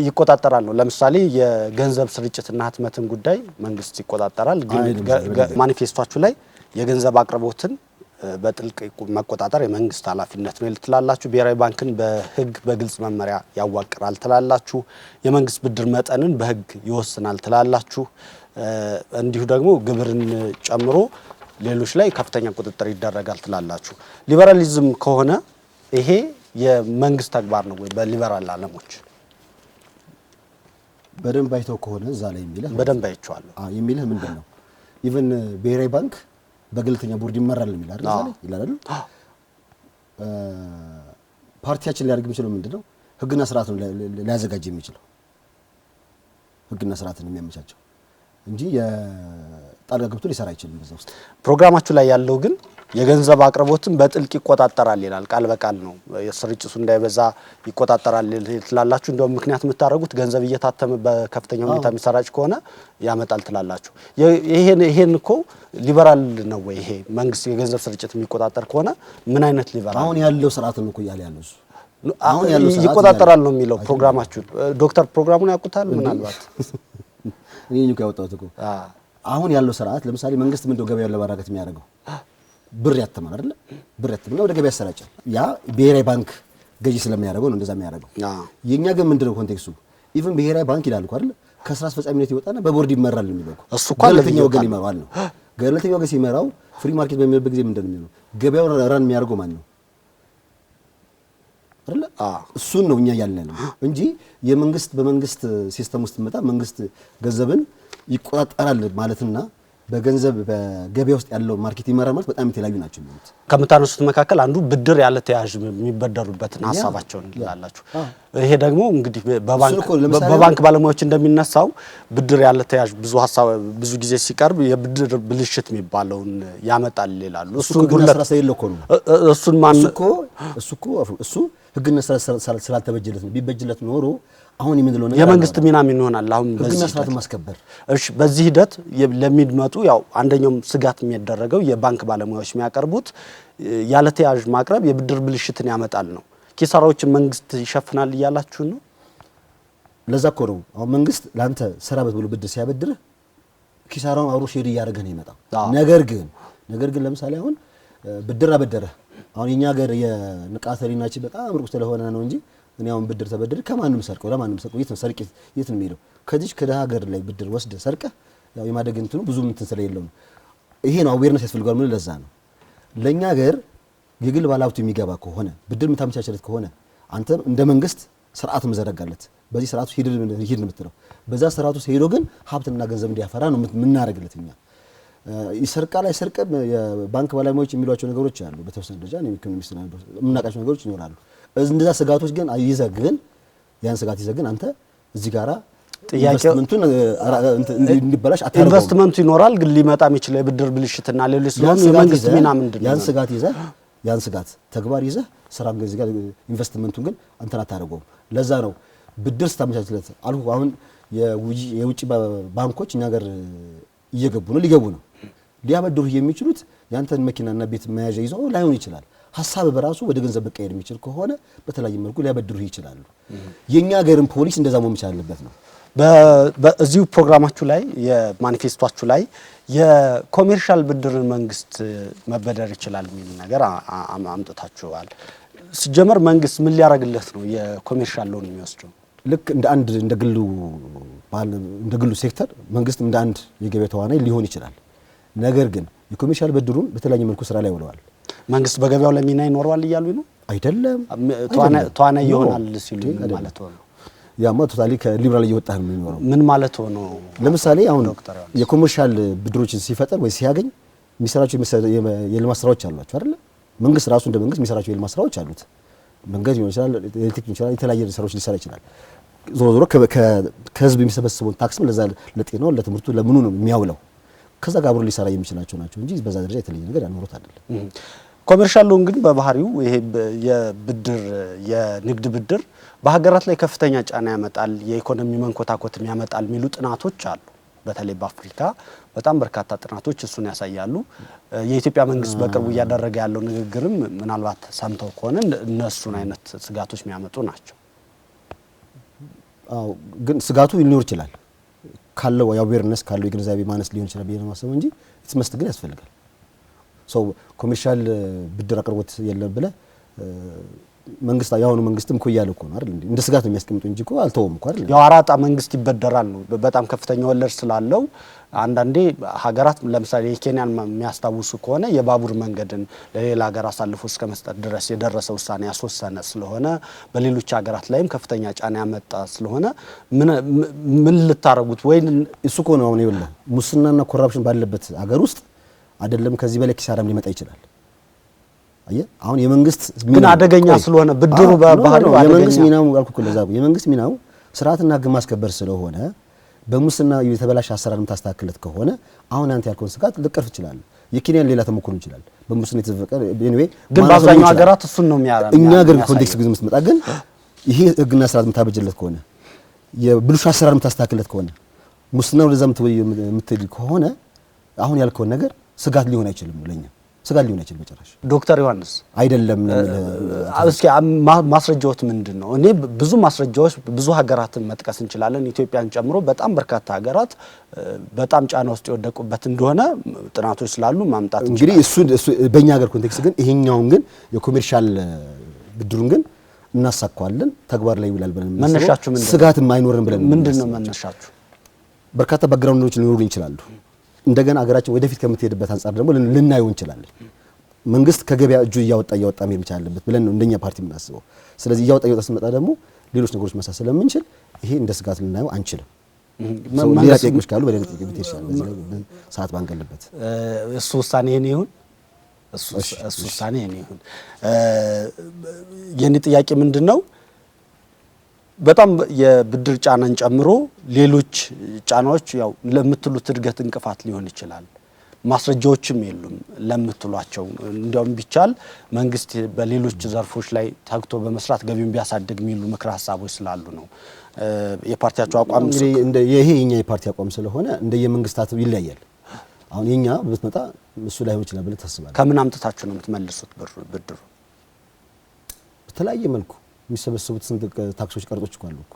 A: ይቆጣጠራል ነው። ለምሳሌ የገንዘብ ስርጭትና ህትመትን ጉዳይ መንግስት ይቆጣጠራል። ግን ማኒፌስቶአችሁ ላይ የገንዘብ አቅርቦትን በጥልቅ መቆጣጠር የመንግስት ኃላፊነት ነው ትላላችሁ። ብሔራዊ ባንክን በህግ በግልጽ መመሪያ ያዋቅራል ትላላችሁ። የመንግስት ብድር መጠንን በህግ ይወስናል ትላላችሁ። እንዲሁ ደግሞ ግብርን ጨምሮ ሌሎች ላይ ከፍተኛ ቁጥጥር ይደረጋል ትላላችሁ። ሊበራሊዝም ከሆነ ይሄ የመንግስት ተግባር ነው ወይ? በሊበራል ዓለሞች
B: በደንብ አይተው ከሆነ እዛ ላይ የሚልህ
A: በደንብ አይቼዋለሁ።
B: የሚልህ ምንድን ነው? ኢቭን ብሔራዊ ባንክ በገለልተኛ ቦርድ ይመራል የሚል አይደል? እዛ ላይ ይላል አይደል? ፓርቲያችን ሊያደርግ የሚችለው ምንድን ነው? ህግና ስርዓትን ሊያዘጋጅ የሚችለው ህግና ስርዓትን የሚያመቻቸው እንጂ የጣልቃ ገብቶ ሊሰራ አይችልም። በዛ ውስጥ
A: ፕሮግራማችሁ ላይ ያለው ግን የገንዘብ አቅርቦትን በጥልቅ ይቆጣጠራል ይላል። ቃል በቃል ነው። የስርጭቱ እንዳይበዛ ይቆጣጠራል ትላላችሁ። እንደውም ምክንያት የምታደርጉት ገንዘብ እየታተመ በከፍተኛ ሁኔታ የሚሰራጭ ከሆነ ያመጣል ትላላችሁ። ይሄን እኮ ሊበራል ነው ወይ? ይሄ መንግስት የገንዘብ ስርጭት የሚቆጣጠር ከሆነ ምን አይነት ሊበራል?
B: አሁን ያለው ስርዓት ነው እኮ እያለ ያለው እሱ
A: አሁን ያለው ስርዓት ይቆጣጠራል ነው የሚለው ፕሮግራማችሁ። ዶክተር ፕሮግራሙን ያውቁታል ምናልባት
B: እኔ ነው ያወጣሁት እኮ። አሁን ያለው ስርዓት ለምሳሌ መንግስት ምንድነው ገበያውን ለማረጋጋት የሚያደርገው? ብር ያተማል አይደል? ብር ያተምና ወደ ገበያ ያሰራጫል። ያ ብሔራዊ ባንክ ገዢ ስለሚያደርገው ነው እንደዛ የሚያደርገው። የኛ ግን ምንድነው ኮንቴክስቱ? ኢቭን ብሔራዊ ባንክ ይላል እኮ አይደል? ከስራ አስፈጻሚነት ይወጣና በቦርድ ይመራል የሚለው እኮ
A: እሱ እኮ
B: ገለልተኛ ወገን ይመራዋል ነው። ገለልተኛ ወገን ሲመራው ፍሪ ማርኬት በሚልበት ጊዜ ምንድነው የሚሆነው? ገበያውን ራን የሚያደርገው ማን ነው? አይደለ? እሱን ነው እኛ ያለነው እንጂ የመንግስት በመንግስት ሲስተም ውስጥ መጣ መንግስት ገንዘብን ይቆጣጠራል ማለትና በገንዘብ በገበያ ውስጥ ያለው ማርኬት ይመራል ማለት በጣም የተለያዩ ናቸው ማለት።
A: ከምታነሱት መካከል አንዱ ብድር ያለ ተያዥ የሚበደሩበትን ሐሳባቸውን ይላላችሁ። ይሄ ደግሞ እንግዲህ በባንክ ባለሙያዎች እንደሚነሳው ብድር ያለ ተያዥ ብዙ ጊዜ ሲቀርብ የብድር ብልሽት የሚባለውን ያመጣል ይላሉ።
B: እሱ ግን ስራ ሳይለው እኮ ነው
A: እሱን ማን
B: እሱ ህግና ስላልተበጀለት ነው። ቢበጅለት ኖሮ አሁን የምንለው ነገር
A: የመንግስት ሚና ምን ይሆናል? አሁን
B: ህግና ስርዓት ማስከበር።
A: እሺ፣ በዚህ ሂደት ለሚድመጡ ያው አንደኛው ስጋት የሚያደረገው የባንክ ባለሙያዎች የሚያቀርቡት ያለ ተያዥ ማቅረብ የብድር ብልሽትን ያመጣል ነው። ኪሳራዎችን መንግስት ይሸፍናል እያላችሁ ነው?
B: ለዛ እኮ ነው አሁን መንግስት ላንተ ስራ ብሎ ብድር ሲያበድርህ ኪሳራውን አብሮ ሼር እያደረገ ነው ይመጣ። ነገር ግን ለምሳሌ አሁን ብድር አበደረ። አሁን የኛ ሀገር የንቃተ ህሊናችን በጣም ሩቅ ስለሆነ ነው እንጂ እኔ አሁን ብድር ተበድር ከማንም ሰርቀው ለማንም ሰርቀው የት ነው የሚሄደው? ከዚህ ከደሃ ሀገር ላይ ብድር ወስደ ሰርቀ ያው የማደግ እንትኑ ብዙ እንትን ስለሌለው ነው። ይሄ ነው አዌርነስ ያስፈልጋል። ምን ለዛ ነው ለኛ ሀገር የግል ባለሀብቱ የሚገባ ከሆነ ብድር የምታመቻቸለት ከሆነ አንተ እንደ መንግስት ስርዓት መዘረጋለት በዚህ ስርዓቱ ሂድ ነው የምትለው። በዛ ስርዓቱ ሄዶ ግን ሀብትና ገንዘብ እንዲያፈራ ነው የምናደርግለት እኛ። ይሰርቃል አይሰርቅም የባንክ ባለሙያዎች የሚሏቸው ነገሮች አሉ። በተወሰነ ደረጃ ነው ኢኮኖሚስት ነው የምናውቃቸው ነገሮች ይኖራሉ። እንደዛ ስጋቶች ግን ይዘግን ያን ስጋት ይዘግን አንተ እዚህ ጋራ ኢንቨስትመንቱን እንዲበላሽ አታረጋው።
A: ኢንቨስትመንቱ ይኖራል ግን ሊመጣ የሚችለው የብድር ብልሽትና ሌሎች ስለሆነ የመንግስት ሚና ምንድነው? ያን ስጋት ተግባር ይዘህ ስራም ገዚህ ጋር ኢንቨስትመንቱን ግን አንተ አታረጋው። ለዛ ነው ብድር ስታመቻችለት አልኩ። አሁን የውጭ ባንኮች እኛ ጋር እየገቡ ነው ሊገቡ ነው። ሊያበድሩ የሚችሉት ያንተን መኪናና ቤት መያዣ ይዘው ላይሆን ይችላል። ሐሳብ በራሱ ወደ ገንዘብ መቀየር የሚችል ከሆነ በተለያየ መልኩ ሊያበድሩ ይችላሉ። የኛ ሀገርን ፖሊስ እንደዛ መሆን መቻል አለበት ነው። በዚሁ ፕሮግራማችሁ ላይ የማኒፌስቶአችሁ ላይ የኮሜርሻል ብድርን መንግስት መበደር ይችላል የሚል ነገር አምጥታችኋል። ሲጀመር መንግስት ምን ሊያረግለት ነው የኮሜርሻል ሎን የሚወስደው?
B: ልክ እንደ ግሉ ሴክተር መንግስት እንደ አንድ የገበያ ተዋናይ ሊሆን ይችላል። ነገር ግን የኮሜርሻል ብድሩን በተለያየ መልኩ ስራ ላይ ውለዋል።
A: መንግስት በገበያው ላይ ሚና ይኖረዋል እያሉ ነው
B: አይደለም?
A: ተዋናይ ይሆናል ሲሉ ማለት ነው።
B: ያማ ቶታሊ ከሊበራል እየወጣ ነው የሚኖረው።
A: ምን ማለት ነው?
B: ለምሳሌ አሁን የኮሜርሻል ብድሮችን ሲፈጠር ወይ ሲያገኝ የሚሰራቸው የልማት ስራዎች አሏቸው አይደል? መንግስት ራሱ እንደ መንግስት የሚሰራቸው የልማት ስራዎች አሉት። መንገድ ሊሆን ይችላል፣ ኤሌክትሪክ ሊሆን ይችላል፣ የተለያየ ስራዎች ሊሰራ ይችላል። ዞሮ ከህዝብ የሚሰበስበውን ታክስም ለዛ ለጤናው ለትምህርቱ ለምኑ ነው የሚያውለው። ከዛ ጋር አብሮ ሊሰራ የሚችላቸው ናቸው እንጂ በዛ ደረጃ የተለየ ነገር ያኖሩት አይደለም።
A: ኮሜርሻል ሎን ግን በባህሪው ይሄ የንግድ ብድር በሀገራት ላይ ከፍተኛ ጫና ያመጣል፣ የኢኮኖሚ መንኮታኮትም ያመጣል የሚሉ ጥናቶች አሉ። በተለይ በአፍሪካ በጣም በርካታ ጥናቶች እሱን ያሳያሉ። የኢትዮጵያ መንግስት በቅርቡ እያደረገ ያለው ንግግርም ምናልባት ሰምተው ከሆነ እነሱን አይነት ስጋቶች የሚያመጡ ናቸው።
B: አዎ፣ ግን ስጋቱ ሊኖር ይችላል ካለው አዌርነስ ካለው የግንዛቤ ማነስ ሊሆን ይችላል ብዬ ነው የማስበው እንጂ ትመስት ግን ያስፈልጋል። ኮሜርሻል ብድር አቅርቦት የለም ብለ መንግስት ያው ነው መንግስትም እኮ እያለ እኮ ነው አይደል እንደ ስጋት ነው የሚያስቀምጡ እንጂ እኮ አልተወም እኮ አይደል።
A: ያው አራጣ መንግስት ይበደራል ነው በጣም ከፍተኛ ወለድ ስላለው። አንዳንዴ ሀገራት ለምሳሌ የኬንያን የሚያስታውሱ ከሆነ የባቡር መንገድን ለሌላ ሀገር አሳልፎ እስከ መስጠት ድረስ የደረሰ ውሳኔ ያስወሰነ ስለሆነ በሌሎች ሀገራት ላይም ከፍተኛ ጫና ያመጣ ስለሆነ ምን ልታረጉት ወይ
B: እሱ እኮ ነው አሁን ይኸውልህ ሙስናና ኮራፕሽን ባለበት ሀገር ውስጥ አይደለም ከዚህ በላይ ኪሳራም ሊመጣ ይችላል። አየህ አሁን የመንግስት
A: ግን አደገኛ ስለሆነ ብድሩ በባህሪው
B: የመንግስት ሚናው አልኩ ለዛ የመንግስት ሚናው ስርዓትና ህግ ማስከበር ስለሆነ በሙስና የተበላሽ አሰራር የምታስተካክለት ከሆነ አሁን አንተ ያልከውን ስጋት ልቀርፍ ይችላል። የኬንያን ሌላ ተሞክሮ ይችላል በሙስና የተዘፈቀ ኤኒዌይ
A: ግን በአብዛኛው ሀገራት እሱን ነው የሚያረም።
B: እኛ ሀገር ኮንቴክስት ግን የምትመጣ ግን ይሄ ህግና ስርዓት የምታበጅለት ከሆነ የብልሹ አሰራር የምታስተካክለት ከሆነ ሙስናው ለዛ የምትል ከሆነ አሁን ያልከውን ነገር ስጋት ሊሆን አይችልም ለኛ ስጋት ሊሆን አይችልም በጭራሽ።
A: ዶክተር ዮሐንስ
B: አይደለም
A: እስኪ ማስረጃዎች ምንድነው? እኔ ብዙ ማስረጃዎች ብዙ ሀገራትን መጥቀስ እንችላለን ኢትዮጵያን ጨምሮ በጣም በርካታ ሀገራት በጣም ጫና ውስጥ የወደቁበት እንደሆነ ጥናቶች ስላሉ ማምጣት
B: እንግዲህ እሱ በእኛ ሀገር ኮንቴክስት ግን ይሄኛውን ግን የኮሜርሻል ብድሩን ግን እናሳካዋለን ተግባር ላይ ይውላል ብለን
A: መነሻችሁ ምንድነው?
B: ስጋትም አይኖርም ብለን
A: ምንድነው መነሻችሁ?
B: በርካታ ባክግራውንዶች ሊኖሩ ይችላሉ። እንደገና ሀገራችን ወደፊት ከምትሄድበት አንፃር ደግሞ ልናየው እንችላለን። መንግስት ከገበያ እጁ እያወጣ መሄድ መቻል አለበት ብለን ነው እንደኛ ፓርቲ የምናስበው። ስለዚህ እያወጣ ስንመጣ ደግሞ ሌሎች ነገሮች መሳሰል ስለምንችል ይሄ እንደ ስጋት ልናየው አንችልም። ሌላ ጥያቄዎች ካሉ በሌላ ጥያቄ ብትሄድ ይችላል። በዚህ ላይ ሰዓት ባንገለበት
A: እሱ ውሳኔ የኔ ይሁን እሱ ውሳኔ የኔ ይሁን። የኔ ጥያቄ ምንድነው በጣም የብድር ጫናን ጨምሮ ሌሎች ጫናዎች ያው ለምትሉት እድገት እንቅፋት ሊሆን ይችላል። ማስረጃዎችም የሉም ለምትሏቸው እንዲያውም ቢቻል መንግስት በሌሎች ዘርፎች ላይ ታግቶ በመስራት ገቢውን ቢያሳድግ የሚሉ ምክረ ሀሳቦች ስላሉ ነው። የፓርቲያቸው አቋም
B: ይሄ የኛ የፓርቲ አቋም ስለሆነ እንደየመንግስታት ይለያያል። አሁን የኛ ብትመጣ እሱ ላይሆን ይችላል ብለህ ታስባለህ?
A: ከምን አምጥታችሁ ነው የምትመልሱት ብድሩ?
B: በተለያየ መልኩ የሚሰበሰቡት ስንት ታክሶች ቀርጦች እኮ አሉ እኮ።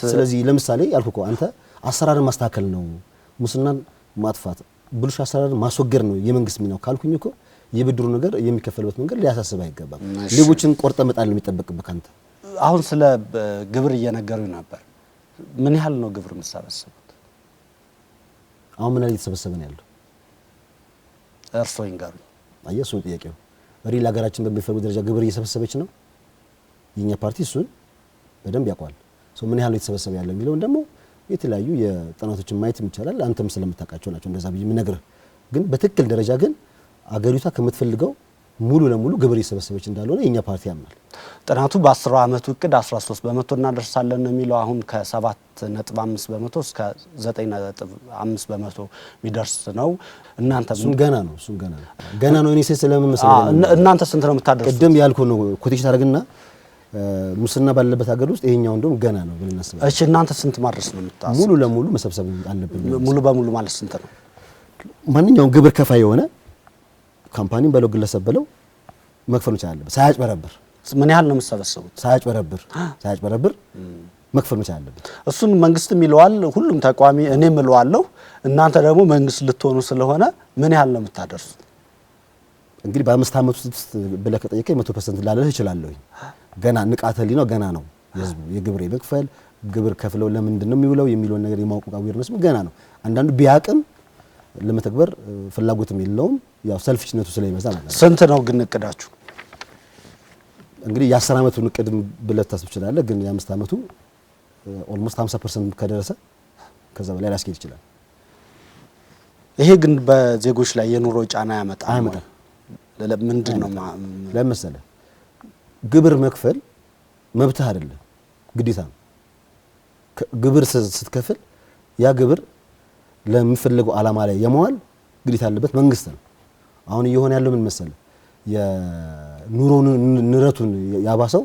B: ስለዚህ ለምሳሌ ያልኩህ እኮ አንተ አሰራርን ማስተካከል ነው፣ ሙስናን ማጥፋት፣ ብልሹ አሰራርን ማስወገድ ነው የመንግስት ሚናው ካልኩኝ እኮ የብድሩ ነገር የሚከፈልበት መንገድ ሊያሳስብ አይገባም። ሌቦችን ቆርጠ መጣል ነው የሚጠበቅብህ አንተ።
A: አሁን ስለ ግብር እየነገሩኝ ነበር። ምን ያህል ነው ግብር የምትሰበስቡት?
B: አሁን ምን ያህል እየተሰበሰበ ነው ያለው?
A: እርስዎ ይንገሩኝ።
B: አየህ እሱ ጥያቄው ሪል ሀገራችን በሚፈልጉ ደረጃ ግብር እየሰበሰበች ነው? የኛ ፓርቲ እሱን በደንብ ያውቃል። ምን ያህል እየተሰበሰበ ያለው የሚለውን ደግሞ የተለያዩ የጥናቶችን ማየት ይቻላል። አንተም ስለምታውቃቸው ናቸው እንደዛ ብዬ የምነግርህ። ግን በትክክል ደረጃ ግን አገሪቷ ከምትፈልገው ሙሉ ለሙሉ ግብር እየሰበሰበች እንዳልሆነ የኛ ፓርቲ ያምናል።
A: ጥናቱ በ10 ዓመቱ እቅድ 13% እናደርሳለን ነው የሚለው። አሁን ከ7.5% እስከ 9.5% የሚደርስ ነው። እናንተ
B: እሱም ገና ነው እኔ ስለምን መሰለህ
A: እናንተ ስንት ነው የምታደርሱት?
B: ቅድም ያልኩህ ነው ኮቴሽ ታደርግና ሙስና ባለበት ሀገር ውስጥ ይሄኛው እንደውም ገና ነው ብለን እናስባለን።
A: እሺ እናንተ ስንት ማድረስ ነው የምታስቡት?
B: ሙሉ ለሙሉ መሰብሰብ አለብን።
A: ሙሉ በሙሉ ማለት ስንት ነው?
B: ማንኛውም ግብር ከፋይ የሆነ ካምፓኒም በለው ግለሰብ በለው መክፈል መቻል አለበት ሳያጭበረብር።
A: ምን ያህል ነው የምትሰበሰቡት?
B: ሳያጭበረብር መክፈል መቻል አለበት።
A: እሱን መንግስትም ይለዋል፣ ሁሉም ተቋሚ እኔም እለዋለሁ። እናንተ ደግሞ መንግስት ልትሆኑ ስለሆነ ምን ያህል ነው የምታደርሱት?
B: እንግዲህ በ5 ዓመት ውስጥ ብለህ ከጠየቀኝ 100% ላለህ እችላለሁ። ገና ንቃተ ህሊናው ገና ነው። የህዝቡ የግብር መክፈል ግብር ከፍለው ለምንድን ነው የሚውለው የሚለውን ነገር የማወቅ አዌርነስ ገና ነው። አንዳንዱ ቢያቅም ለመተግበር ፍላጎትም የለውም። ያው ሰልፊሽነቱ ስለሚበዛ ማለት ነው።
A: ስንት ነው ግን እቅዳችሁ?
B: እንግዲህ የ10 ዓመቱን እቅድ ብለህ ታስብ ትችላለህ። ግን የ5 ዓመቱ ኦልሞስት 50% ከደረሰ ከዛ በላይ ሊያስኬድ ይችላል።
A: ይሄ ግን በዜጎች ላይ የኑሮ ጫና ያመጣል። ምንድን ነው
B: ለምሳሌ ግብር መክፈል መብትህ አይደለም፣ ግዴታ ነው። ግብር ስትከፍል ያ ግብር ለሚፈልገው ዓላማ ላይ የመዋል ግዴታ ያለበት መንግስት ነው። አሁን እየሆነ ያለው ምን መሰለህ? የኑሮ ንረቱን ያባሰው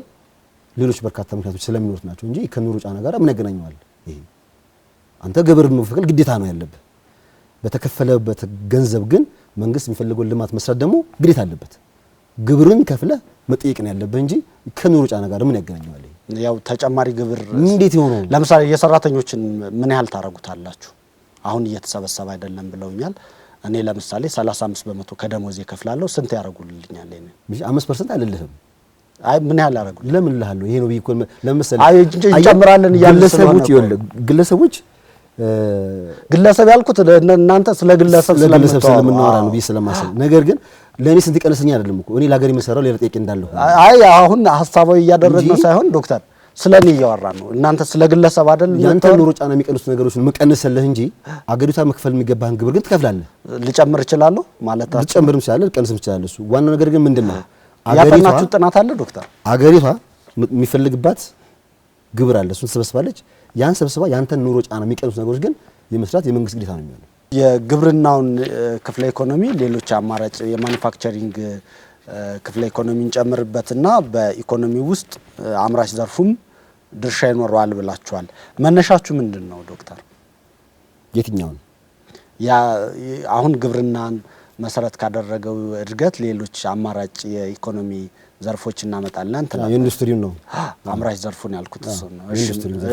B: ሌሎች በርካታ ምክንያቶች ስለሚኖሩት ናቸው እንጂ ከኑሮ ጫና ጋር ምን ያገናኘዋል? ይሄ አንተ ግብር መክፈል ግዴታ ነው ያለበት። በተከፈለበት ገንዘብ ግን መንግስት የሚፈልገው ልማት መስራት ደግሞ ግዴታ አለበት። ግብርን ከፍለህ መጠየቅ ነው ያለበት እንጂ ከኑሮ ጫና ጋር ምን ያገናኘዋል?
A: ያው ተጨማሪ ግብር
B: እንዴት ይሆነ?
A: ለምሳሌ የሰራተኞችን ምን ያህል ታረጉታላችሁ? አሁን እየተሰበሰበ አይደለም ብለውኛል። እኔ ለምሳሌ 35% ከደሞዝ ይከፍላለሁ። ስንት ያረጉልኛል? እኔ
B: 5% አይደለህም።
A: አይ ምን ያህል ያረጉ?
B: ለምን እልሃለሁ? ይሄ ነው ቢኮ ለምሳሌ
A: አይ እንጨምራለን እያለ ግለሰብ ያልኩት እናንተ ስለ ግለሰብ
B: ስለምናወራ ነው ስለማሰብ። ነገር ግን ለኔ ስንት ይቀነሰኛ አይደለም እኮ እኔ ለሀገር የምሰራው ሌላ ጥያቄ እንዳለው።
A: አይ አሁን ሐሳባዊ እያደረግነው ሳይሆን ዶክተር ስለኔ እያወራን ነው። እናንተ ስለ ግለሰብ አይደል?
B: ያንተ ኑሮ ጫና የሚቀንሱ ነገሮችን መቀነስልህ እንጂ አገሪቷ መክፈል የሚገባህን ግብር ግን ትከፍላለህ።
A: ልጨምር እችላለሁ ማለት ነው።
B: ልጨምርም ይችላል፣ ልቀንስም ይችላል። እሱ ዋናው ነገር ግን ምንድነው?
A: ያጠናችሁ ጥናት አለ ዶክተር?
B: አገሪቷ የሚፈልግባት ግብር አለ፣ እሱን ትሰበስባለች። ያን ሰብስባ ያንተን ኑሮ ጫና የሚቀንሱ ነገሮች ግን የመስራት የመንግስት ግዴታ ነው የሚሆነው።
A: የግብርናውን ክፍለ ኢኮኖሚ ሌሎች አማራጭ የማኑፋክቸሪንግ ክፍለ ኢኮኖሚን ጨምርበትና በኢኮኖሚ ውስጥ አምራች ዘርፉም ድርሻ ይኖረዋል ብላችኋል። መነሻችሁ ምንድን ነው ዶክተር?
B: የትኛውን
A: አሁን ግብርናን መሰረት ካደረገው እድገት ሌሎች አማራጭ የኢኮኖሚ ዘርፎች እናመጣለን ተናገሩ።
B: የኢንዱስትሪው ነው
A: አምራች ዘርፉን ያልኩት እሱ ነው።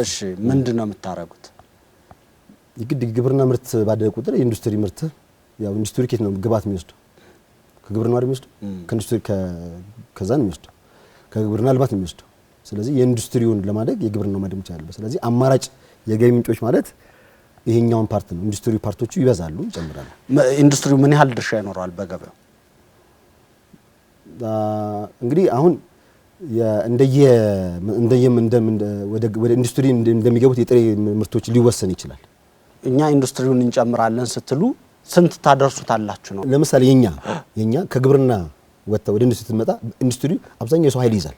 A: እሺ ምንድነው የምታረጉት?
B: የግድ ግብርና ምርት ባደገ ቁጥር የኢንዱስትሪ ምርት ያው ኢንዱስትሪ ከየት ነው ግብአት የሚወስደው? ከግብርና አይደል የሚወስደው? ከኢንዱስትሪ ከዛ ነው የሚወስደው፣ ከግብርና ልማት ነው የሚወስደው። ስለዚህ የኢንዱስትሪውን ለማደግ የግብርናው ማደግ ይችላል። ስለዚህ አማራጭ የገቢ ምንጮች ማለት ይሄኛውን ፓርት ነው። ኢንዱስትሪ ፓርቶቹ ይበዛሉ፣ ይጨምራሉ።
A: ኢንዱስትሪው ምን ያህል ድርሻ ይኖረዋል በገበያው?
B: እንግዲህ አሁን ወደ ኢንዱስትሪ እንደሚገቡት የጥሬ ምርቶች ሊወሰን ይችላል።
A: እኛ ኢንዱስትሪውን እንጨምራለን ስትሉ ስንት ታደርሱታላችሁ ነው?
B: ለምሳሌ የኛ ከግብርና ወጣው ወደ ኢንዱስትሪ ትመጣ ኢንዱስትሪ አብዛኛው የሰው ኃይል ይዛል።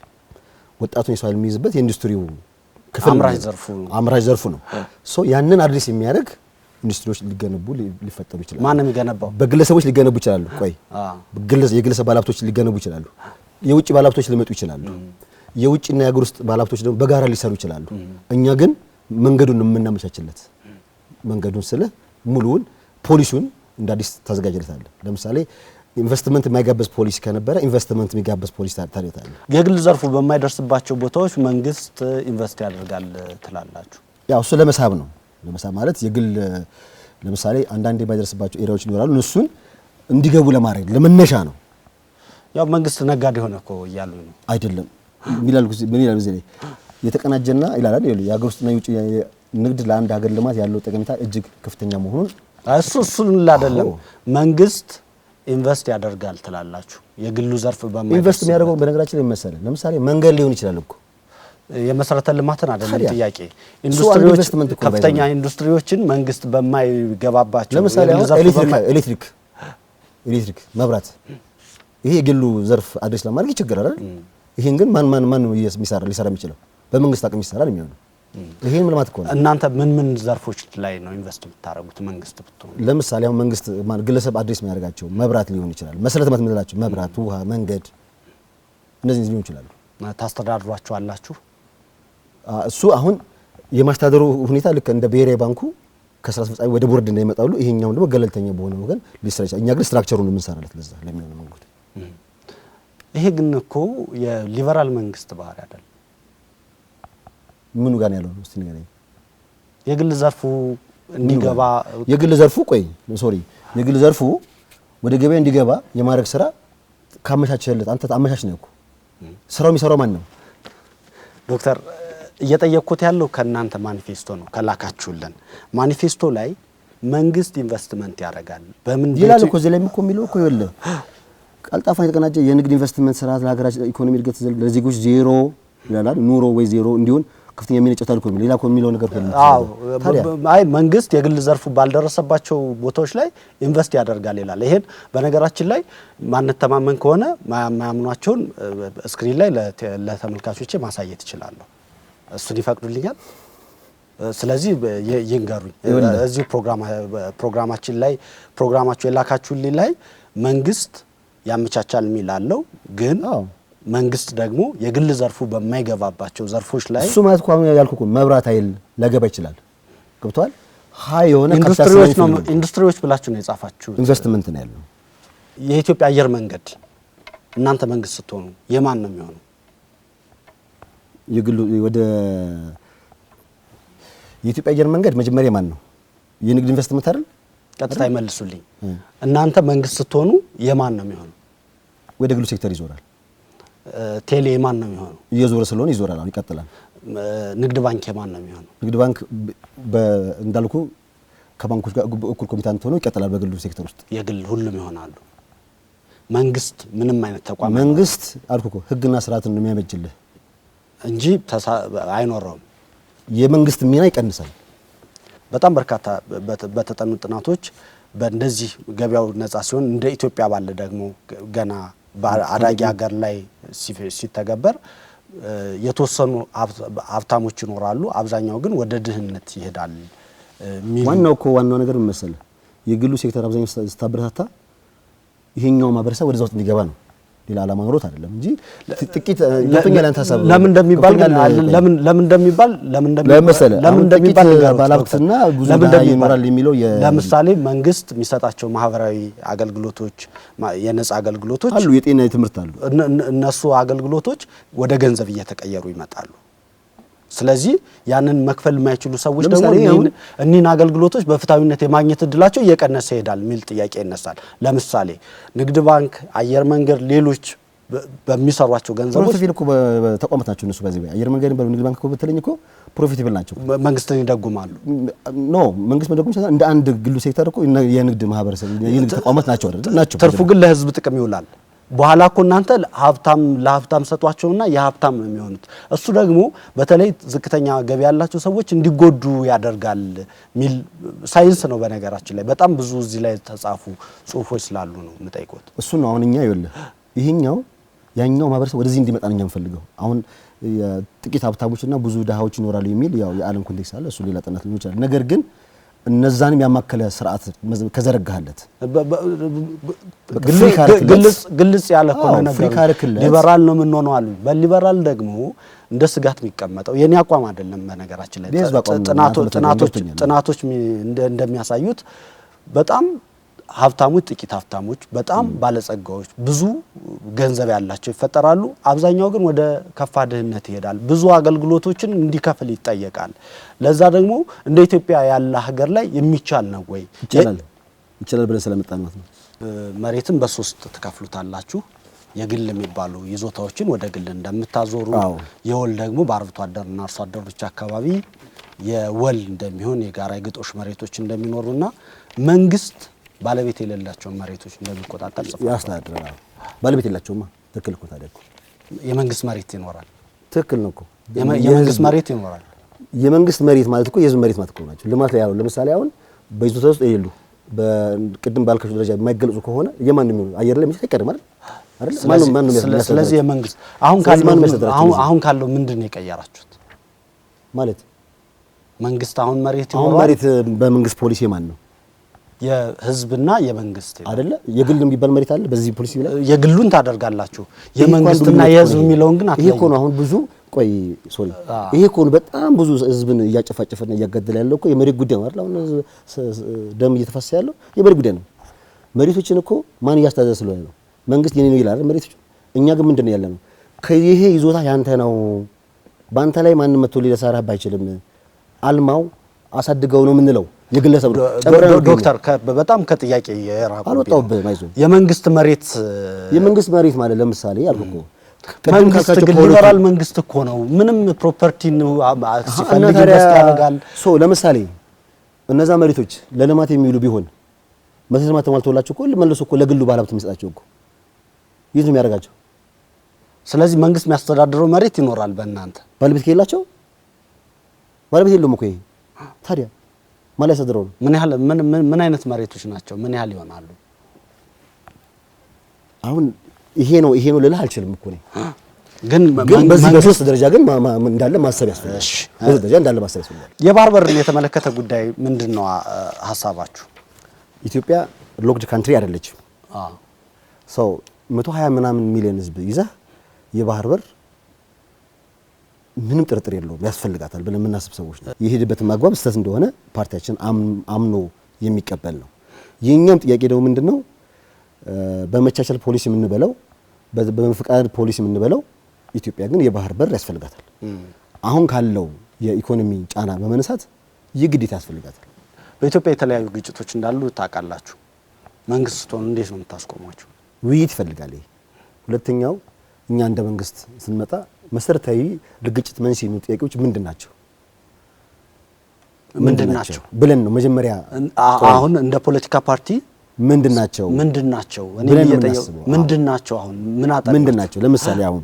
B: ወጣቱን የሰው ኃይል የሚይዝበት የኢንዱስትሪው ክፍል አምራች ዘርፉ ነው። ያንን አድሬስ የሚያደርግ ኢንዱስትሪዎች ሊገነቡ ሊፈጠሩ ይችላሉ።
A: ማን ነው የሚገነባው?
B: በግለሰቦች ሊገነቡ ይችላሉ። የግለሰብ ባለሀብቶች ሊገነቡ ይችላሉ። የውጭ ባለሀብቶች ሊመጡ ይችላሉ። የውጭና የሀገር ውስጥ ባለሀብቶች ደግሞ በጋራ ሊሰሩ ይችላሉ። እኛ ግን መንገዱን የምናመቻችለት መንገዱን ስለ ሙሉውን ፖሊሲውን እንደ አዲስ ታዘጋጅለታለህ። ለምሳሌ ኢንቨስትመንት የማይጋበዝ ፖሊሲ ከነበረ ኢንቨስትመንት የሚጋበዝ ፖሊሲ ታደርጋለህ።
A: የግል ዘርፉ በማይደርስባቸው ቦታዎች መንግስት ኢንቨስት ያደርጋል ትላላችሁ?
B: ያው እሱ ለመሳብ ነው። ለመሳብ ማለት የግል ለምሳሌ አንዳንድ የማይደርስባቸው ኤሪያዎች ይኖራሉ። እነሱን እንዲገቡ ለማድረግ ለመነሻ ነው።
A: ያው መንግስት ነጋዴ ሆነ እኮ እያሉ ነው
B: አይደለም? ምን ይላል እዚህ ላይ የተቀናጀና ይላል የሀገር ውስጥና የውጭ ንግድ ለአንድ ሀገር ልማት ያለው ጠቀሜታ እጅግ ከፍተኛ መሆኑን
A: እሱን አይደለም መንግስት ኢንቨስት ያደርጋል ትላላችሁ? የግሉ ዘርፍ
B: ኢንቨስት የሚያደርገው በነገራችን ላይ መሰለ ለምሳሌ መንገድ ሊሆን ይችላል እኮ
A: የመሰረተ ልማትን አይደለም ጥያቄ። ኢንዱስትሪዎች ከፍተኛ ኢንዱስትሪዎችን መንግስት በማይገባባቸው
B: ለምሳሌ ኤሌክትሪክ መብራት ይሄ የግሉ ዘርፍ አድሬስ ለማድረግ ይቸገራል አይደል? ይሄን ግን ማን ሊሰራ የሚችለው በመንግስት አቅም ይሰራል የሚሆነው ይሄን ምን ማለት ነው?
A: እናንተ ምን ዘርፎች ላይ ነው ኢንቨስት የምታደርጉት? መንግስት ብትሆኑ
B: ለምሳሌ አሁን መንግስት ግለሰብ አድሬስ የሚያደርጋቸው መብራት ሊሆን ይችላል። መሰረተ ልማት የምንላቸው መብራት፣ ውሃ፣ መንገድ እነዚህ ሊሆን ይችላሉ።
A: ታስተዳድሯቸዋላችሁ?
B: እሱ አሁን የማስተዳደሩ ሁኔታ ልክ እንደ ብሔራዊ ባንኩ ከስራ አስፈጻሚ ወደ ቦርድ እንደሚመጣሉ ይሄኛው ደግሞ ገለልተኛ በሆነ ወገን ሊሰራ ይችላል። እኛ ግን ስትራክቸሩን የምንሰራለት ለዛ ለሚሆነው መንገድ።
A: ይሄ ግን እኮ የሊበራል መንግስት ባህሪ አይደል?
B: ምኑ ጋር ያለው ነው? እስቲ ንገረኝ።
A: የግል ዘርፉ እንዲገባ
B: የግል ዘርፉ ወደ ገበያ እንዲገባ የማድረግ ስራ ካመቻቸለት አንተ አመቻች ነው እኮ። ስራው የሚሰራው ማን ነው?
A: ዶክተር እየጠየቅኩት ያለው ከእናንተ ማኒፌስቶ ነው ከላካችሁልን ማኒፌስቶ ላይ መንግስት ኢንቨስትመንት ያደርጋል በምን
B: ይላል እኮ እዚህ ላይ እኮ የሚለው እኮ ይወለ ቀልጣፋ የተቀናጀ የንግድ ኢንቨስትመንት ስርዓት ለሀገራችን ኢኮኖሚ እድገት ለዜጎች ዜሮ ይላል። ኑሮ ወይ ዜሮ እንዲሆን ከፍተኛ ሚና ይጫወታል እኮ ሌላ እኮ የሚለው ነገር ነው።
A: አይ መንግስት የግል ዘርፉ ባልደረሰባቸው ቦታዎች ላይ ኢንቨስት ያደርጋል ይላል። ይሄን በነገራችን ላይ ማንተማመን ከሆነ ማያምኗቸውን ስክሪን ላይ ለተመልካቾቼ ማሳየት ይችላለሁ። እሱን ይፈቅዱልኛል? ስለዚህ ይንገሩኝ። እዚሁ ፕሮግራማችን ላይ ፕሮግራማችሁ የላካችሁልኝ ላይ መንግስት ያመቻቻል የሚል አለው። ግን መንግስት ደግሞ የግል ዘርፉ በማይገባባቸው ዘርፎች ላይ
B: እሱ ማለት ነው ያልኩህ እኮ መብራት ኃይል ላገባ ይችላል። ገብቷል? ሃይ የሆነ
A: ኢንዱስትሪዎች ብላችሁ ነው የጻፋችሁት።
B: ኢንቨስትመንት ነው ያለው።
A: የኢትዮጵያ አየር መንገድ እናንተ መንግስት ስትሆኑ የማን ነው የሚሆነው?
B: የግሉ ወደ የኢትዮጵያ አየር መንገድ መጀመሪያ ማን ነው? የንግድ ኢንቨስትመንት አይደል?
A: ቀጥታ ይመልሱልኝ። እናንተ መንግስት ስትሆኑ የማን ነው የሚሆነው?
B: ወደ ግሉ ሴክተር ይዞራል።
A: ቴሌ የማን ነው የሚሆነው?
B: እየዞረ ስለሆነ ይዞራል። አሁን ይቀጥላል።
A: ንግድ ባንክ የማን ነው የሚሆነው?
B: ንግድ ባንክ እንዳልኩ ከባንኮች ጋር እኩል ኮሚታንት ሆኖ ይቀጥላል። በግሉ ሴክተር ውስጥ
A: የግል ሁሉም ይሆናሉ። መንግስት ምንም አይነት ተቋም
B: መንግስት አልኩ እኮ ህግና ስርዓትን ነው የሚያበጅልህ
A: እንጂ አይኖረውም።
B: የመንግስት ሚና ይቀንሳል።
A: በጣም በርካታ በተጠኑ ጥናቶች በእንደዚህ ገበያው ነፃ ሲሆን እንደ ኢትዮጵያ ባለ ደግሞ ገና አዳጊ ሀገር ላይ ሲተገበር የተወሰኑ ሀብታሞች ይኖራሉ፣ አብዛኛው ግን ወደ ድህነት ይሄዳል።
B: ዋናው ነገር ምን መሰለህ? የግሉ ሴክተር አብዛኛው ስታበረታታ ይሄኛው ማህበረሰብ ወደዛ ውስጥ እንዲገባ ነው። ሌላ ዓላማ ኖሮት አይደለም እንጂ ጥቂት ለምን ሀሳብ
A: ለምን እንደሚባል
B: ባለሀብትና ብዙ ይኖራል የሚለው
A: ለምሳሌ መንግስት የሚሰጣቸው ማህበራዊ አገልግሎቶች የነጻ አገልግሎቶች
B: አሉ፣ የጤና የትምህርት አሉ።
A: እነሱ አገልግሎቶች ወደ ገንዘብ እየተቀየሩ ይመጣሉ። ስለዚህ ያንን መክፈል የማይችሉ ሰዎች ደግሞ እኒህን አገልግሎቶች በፍትሃዊነት የማግኘት እድላቸው እየቀነሰ ይሄዳል የሚል ጥያቄ ይነሳል። ለምሳሌ ንግድ ባንክ፣ አየር መንገድ፣ ሌሎች በሚሰሯቸው ገንዘቦች
B: ፕሮፊታብል እኮ ተቋማት ናቸው። እነሱ በዚህ አየር መንገድ ነው ንግድ ባንክ እኮ በተለኝ እኮ ፕሮፊታብል ናቸው።
A: መንግስትን ይደጉማሉ።
B: መንግስት መደጉም ይችላል። እንደ አንድ ግሉ ሴክተር እኮ የንግድ ማህበረሰብ የንግድ ተቋማት ናቸው አይደል? ናቸው።
A: ትርፉ ግን ለህዝብ ጥቅም ይውላል። በኋላ እኮ እናንተ ለሀብታም ሰጧቸውና የሀብታም ነው የሚሆኑት። እሱ ደግሞ በተለይ ዝቅተኛ ገቢ ያላቸው ሰዎች እንዲጎዱ ያደርጋል ሚል ሳይንስ ነው። በነገራችን ላይ በጣም ብዙ እዚህ ላይ ተጻፉ ጽሁፎች ስላሉ ነው የምጠይቆት።
B: እሱ ነው አሁን እኛ ይኸውልህ ይሄኛው ያኛው ማህበረሰብ ወደዚህ እንዲመጣ ነው የምፈልገው። አሁን ጥቂት ሀብታሞችና ብዙ ድሃዎች ይኖራሉ የሚል ያው የዓለም ኮንቴክስት አለ። እሱ ሌላ ጥናት ሊሆን ይችላል። ነገር ግን እነዛንም ያማከለ ስርዓት ከዘረጋህለት
A: ግልጽ ያለ ሆነ ነገር ሊበራል ነው የምንሆነው አሉ። በሊበራል ደግሞ እንደ ስጋት የሚቀመጠው የኔ አቋም አይደለም። በነገራችን ላይ ጥናቶች እንደሚያሳዩት በጣም ሀብታሞች ጥቂት ሀብታሞች፣ በጣም ባለጸጋዎች ብዙ ገንዘብ ያላቸው ይፈጠራሉ። አብዛኛው ግን ወደ ከፋ ድህነት ይሄዳል። ብዙ አገልግሎቶችን እንዲከፍል ይጠየቃል። ለዛ ደግሞ እንደ ኢትዮጵያ ያለ ሀገር ላይ የሚቻል ነው ወይ?
B: ይቻላል ብለን ስለመጣን ማለት ነው።
A: መሬትን በሶስት ትከፍሉታላችሁ። የግል የሚባሉ ይዞታዎችን ወደ ግል እንደምታዞሩ፣ የወል ደግሞ በአርብቶ አደርና አርሶ አደሮች አካባቢ የወል እንደሚሆን የጋራ የግጦሽ መሬቶች እንደሚኖሩና መንግስት ባለቤት የሌላቸውን መሬቶች እንደሚቆጣጠር ጽፏል።
B: ያስተዳድራል። ባለቤት የሌላቸውማ ትክክል እኮ ታዲያ እኮ
A: የመንግስት መሬት ይኖራል።
B: ትክክል ነው እኮ
A: የመንግስት መሬት ይኖራል።
B: የመንግስት መሬት ማለት እኮ የህዝብ መሬት ማለት እኮ ናቸው። ልማት ላይ ያለው ለምሳሌ አሁን በይዞታ ውስጥ የሌሉ በቅድም ባልካቸው ደረጃ የማይገለጹ ከሆነ የማን ነው አየር ላይ ምንጭ አይቀርም አይደል?
A: ስለዚህ የመንግስት አሁን ካለው ምንድን ነው የቀየራችሁት
B: ማለት?
A: መንግስት አሁን መሬት ይኖራል።
B: አሁን መሬት በመንግስት ፖሊሲ የማን ነው?
A: የህዝብና የመንግስት
B: አይደለ? የግል የሚባል መሬት አለ። በዚህ ፖሊሲ ላይ
A: የግሉን ታደርጋላችሁ፣ የመንግስትና የህዝብ የሚለውን ግን
B: ይሄ እኮ ነው አሁን ብዙ ይሄ እኮ ነው በጣም ብዙ ህዝብን እያጨፋጨፈና እያጋደለ ያለው እኮ የመሬት ጉዳይ ነው አይደል? አሁን ደም እየተፈሰሰ ያለው የመሬት ጉዳይ ነው። መሬቶችን እኮ ማን እያስተዳደረ ስለሆነ ነው? መንግስት የኔ ነው ይላል መሬቶች። እኛ ግን ምንድን ነው ያለነው? ከይሄ ይዞታ ያንተ ነው፣ ባንተ ላይ ማንም መጥቶ ሊሰራህ አይችልም፣ አልማው አሳድገው ነው የምንለው። የግለሰብ
A: ዶክተር በጣም ከጥያቄ የራቁ
B: አልወጣሁብህም። አይዞህ
A: የመንግስት መሬት
B: ማለት ለምሳሌ አልኩ እኮ
A: መንግስት ግን ሊበራል መንግስት እኮ ነው። ምንም ፕሮፐርቲ ነው ሲፈልግ ኢንቨስት ያደርጋል።
B: ለምሳሌ እነዛ መሬቶች ለልማት የሚውሉ ቢሆን መሰረተ ልማት ተሟልቶላቸው እኮ መልሶ እኮ ለግሉ ባለሀብት የሚሰጣቸው እኮ የት ነው የሚያደርጋቸው?
A: ስለዚህ መንግስት የሚያስተዳድረው መሬት ይኖራል። በእናንተ
B: ባለቤት ከሌላቸው ባለቤት የለውም እኮ ይሄ ታዲያ ማን ያስተዳድረው ነው?
A: ምን አይነት መሬቶች ናቸው? ምን ያህል ይሆናሉ?
B: አሁን ይሄ ነው ልልህ አልችልም እኮ ነው።
A: ግን
B: በዚህ በሶስት ደረጃ ግን እንዳለ ማሰብ ያስፈልጋል። በዚህ ደረጃ እንዳለ ማሰብ ያስፈልጋል።
A: የባህር በርን የተመለከተ ጉዳይ ምንድነው ሐሳባችሁ?
B: ኢትዮጵያ ሎክድ ካንትሪ አይደለችም። ሰው 120 ምናምን ሚሊዮን ህዝብ ይዘህ የባህር በር ምንም ጥርጥር የለውም ያስፈልጋታል ብለን የምናስብ ሰዎች ነው። የሄድበትን ማግባብ ስህተት እንደሆነ ፓርቲያችን አምኖ የሚቀበል ነው። የኛም ጥያቄ ደግሞ ምንድነው በመቻቻል ፖሊሲ የምንበለው በፍቃድ ፖሊሲ የምንበለው ኢትዮጵያ ግን የባህር በር ያስፈልጋታል። አሁን ካለው የኢኮኖሚ ጫና በመነሳት የግዴታ ያስፈልጋታል።
A: በኢትዮጵያ የተለያዩ ግጭቶች እንዳሉ ታውቃላችሁ። መንግስት ስትሆኑ እንዴት ነው የምታስቆሟቸው?
B: ውይይት ይፈልጋል። ሁለተኛው እኛ እንደ መንግስት ስንመጣ መሰረታዊ ለግጭት መንስኤ የሚሆኑ ጥያቄዎች ምንድን ናቸው ብለን ነው መጀመሪያ።
A: አሁን እንደ ፖለቲካ ፓርቲ ምንድን ናቸው እኔ እየጠየቁ ምንድን ናቸው? አሁን ምንድን ናቸው? ለምሳሌ አሁን